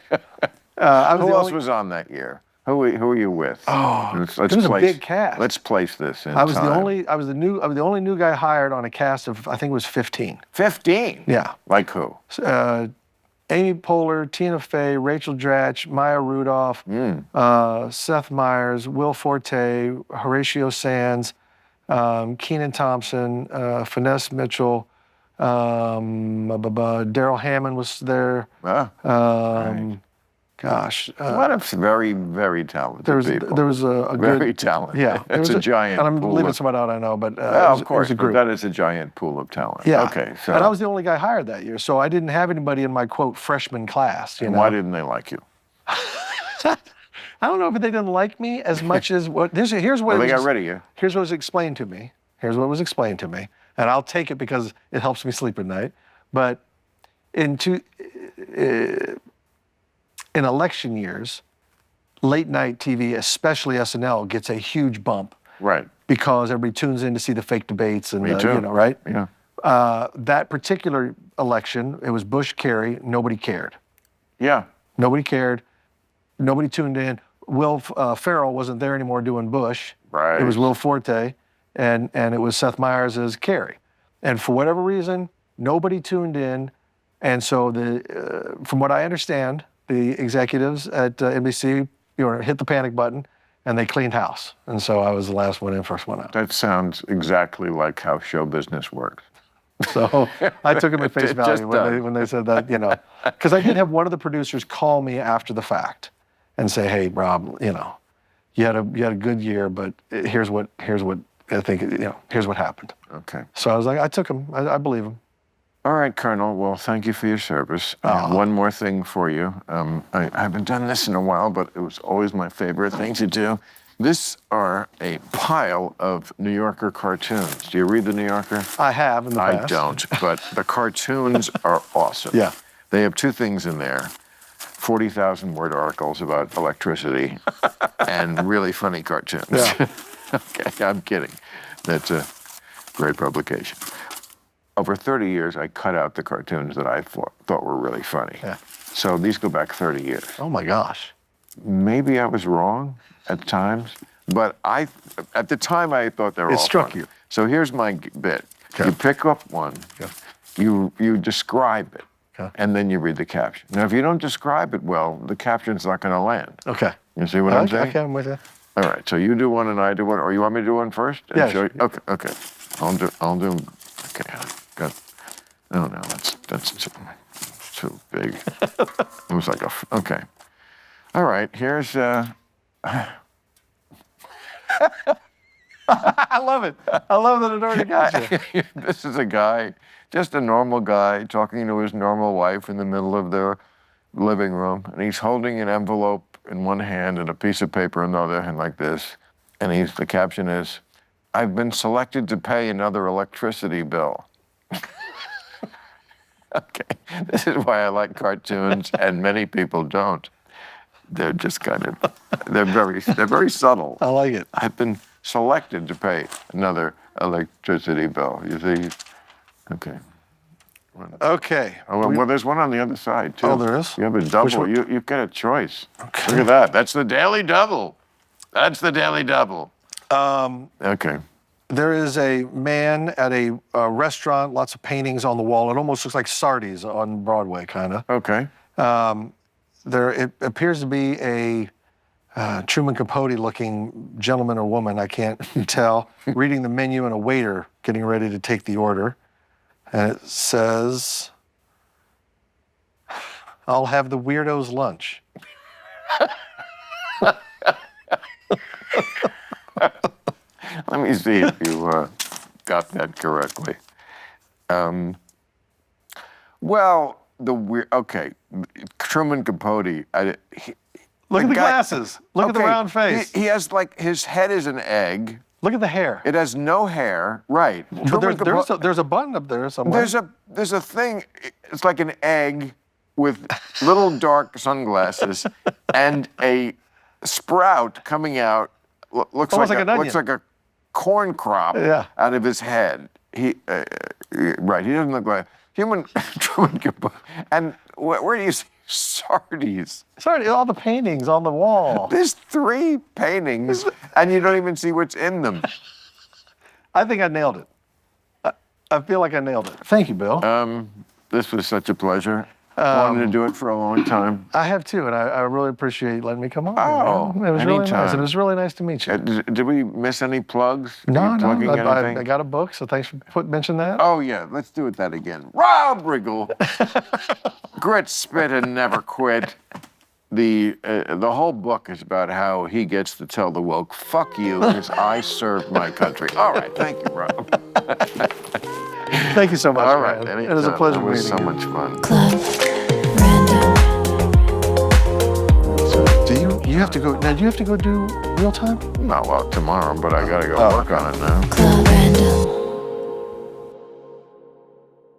Who else was on that year? Who were you with? Oh, let's it was a big cast. Let's place this in I was time. the only new guy hired on a cast of, I think it was 15. 15? Yeah. Like who? Amy Poehler, Tina Fey, Rachel Dratch, Maya Rudolph, Seth Meyers, Will Forte, Horatio Sands, Kenan Thompson, Finesse Mitchell, Daryl Hammond was there. Right. Gosh. What a very, very talented people. There was a very good, talented. Yeah. It's a giant and I'm pool leaving of, somebody out I know, but of course, it was a group. That is a giant pool of talent. Yeah. Okay. So. And I was the only guy hired that year, so I didn't have anybody in my, quote, freshman class. You know? Why didn't they like you? I don't know if they didn't like me as much as what. Here's what. Well, they got rid of you. Here's what was explained to me. And I'll take it because it helps me sleep at night. But in election years, late night TV, especially SNL, gets a huge bump. Right. Because everybody tunes in to see the fake debates and Me too. you know, right? Yeah. That particular election, it was Bush-Kerry. Nobody cared. Yeah. Nobody cared. Nobody tuned in. Will Ferrell wasn't there anymore doing Bush. Right. It was Will Forte, and it was Seth Meyers as Kerry. And for whatever reason, nobody tuned in. And so from what I understand, the executives at NBC hit the panic button, and they cleaned house. And so I was the last one in, first one out. That sounds exactly like how show business works. So I took them at face value when they said that, because I did have one of the producers call me after the fact and say, "Hey, Rob, you had a good year, but here's what I think, here's what happened." Okay. So I was like, I took him. I believe him. All right, Colonel. Well, thank you for your service. I have one more thing for you. I haven't done this in a while, but it was always my favorite thing to do. This are a pile of New Yorker cartoons. Do you read the New Yorker? I have in the past. I don't, but the cartoons are awesome. Yeah. They have two things in there. 40,000 word articles about electricity and really funny cartoons. Yeah. Okay, I'm kidding. That's a great publication. Over 30 years, I cut out the cartoons that I thought were really funny. Yeah. So these go back 30 years. Oh my gosh. Maybe I was wrong at times, but at the time I thought they were all struck funny. you. So here's my bit. Okay. You pick up one, Okay. you describe it, Okay. and then you read the caption. Now, if you don't describe it well, the caption's not going to land. Okay. You see what I'm saying? Okay, I'm with you. All right, so you do one and I do one, or you want me to do one first? And Yeah, show you? sure. Okay. I'll do. Okay, I got. Oh no, that's too big. It was like okay. All right, here's. I love it. I love that it already got you. This is a guy, just a normal guy, talking to his normal wife in the middle of their living room, and he's holding an envelope in one hand and a piece of paper in the other hand like this, and the caption is, "I've been selected to pay another electricity bill." Okay, this is why I like cartoons, and many people don't. They're just they're very subtle. I like it. I've been selected to pay another electricity bill. You see? Okay. Okay. Oh, well, there's one on the other side, too. Oh, there is? You have a double. one? You've got a choice. Okay. Look at that. That's the Daily Double. That's the Daily Double. Okay. There is a man at a restaurant, lots of paintings on the wall. It almost looks like Sardi's on Broadway, kind of. Okay. It appears to be a Truman Capote-looking gentleman or woman, I can't tell, reading the menu and a waiter getting ready to take the order. And it says, "I'll have the weirdo's lunch." Let me see if you got that correctly. Well, okay, Truman Capote. Look at the guy- glasses. Look at the okay, round face. He has his head is an egg. Look at the hair. It has no hair. Right. But there's a button up there somewhere. There's a thing. It's like an egg with little dark sunglasses and a sprout coming out. Looks Almost like like an onion. looks like a corn crop out of his head. Right. He doesn't look like Truman Capote. And where do you see Sardi's? Sorry, all the paintings on the wall. There's 3 paintings, and you don't even see what's in them. I think I nailed it. I feel like I nailed it. Thank you, Bill. This was such a pleasure. Wanted to do it for a long time. I have too, and I really appreciate you letting me come on. Oh, it was really nice. anytime. It was really nice to meet you. Did we miss any plugs? No, Are you plugging anything? I got a book, so thanks for mentioning that. Oh, yeah, let's do it that again. Rob Riggle. Grit, spit, and never quit. The whole book is about how he gets to tell the woke, "Fuck you, because I served my country." All right, thank you, Rob. Thank you so much, All right, man. It was a pleasure It was meeting so you. much fun. Club Random. So do you have to go now? Do you have to go do real time? Not well tomorrow, but I gotta go work on it now. Club Random.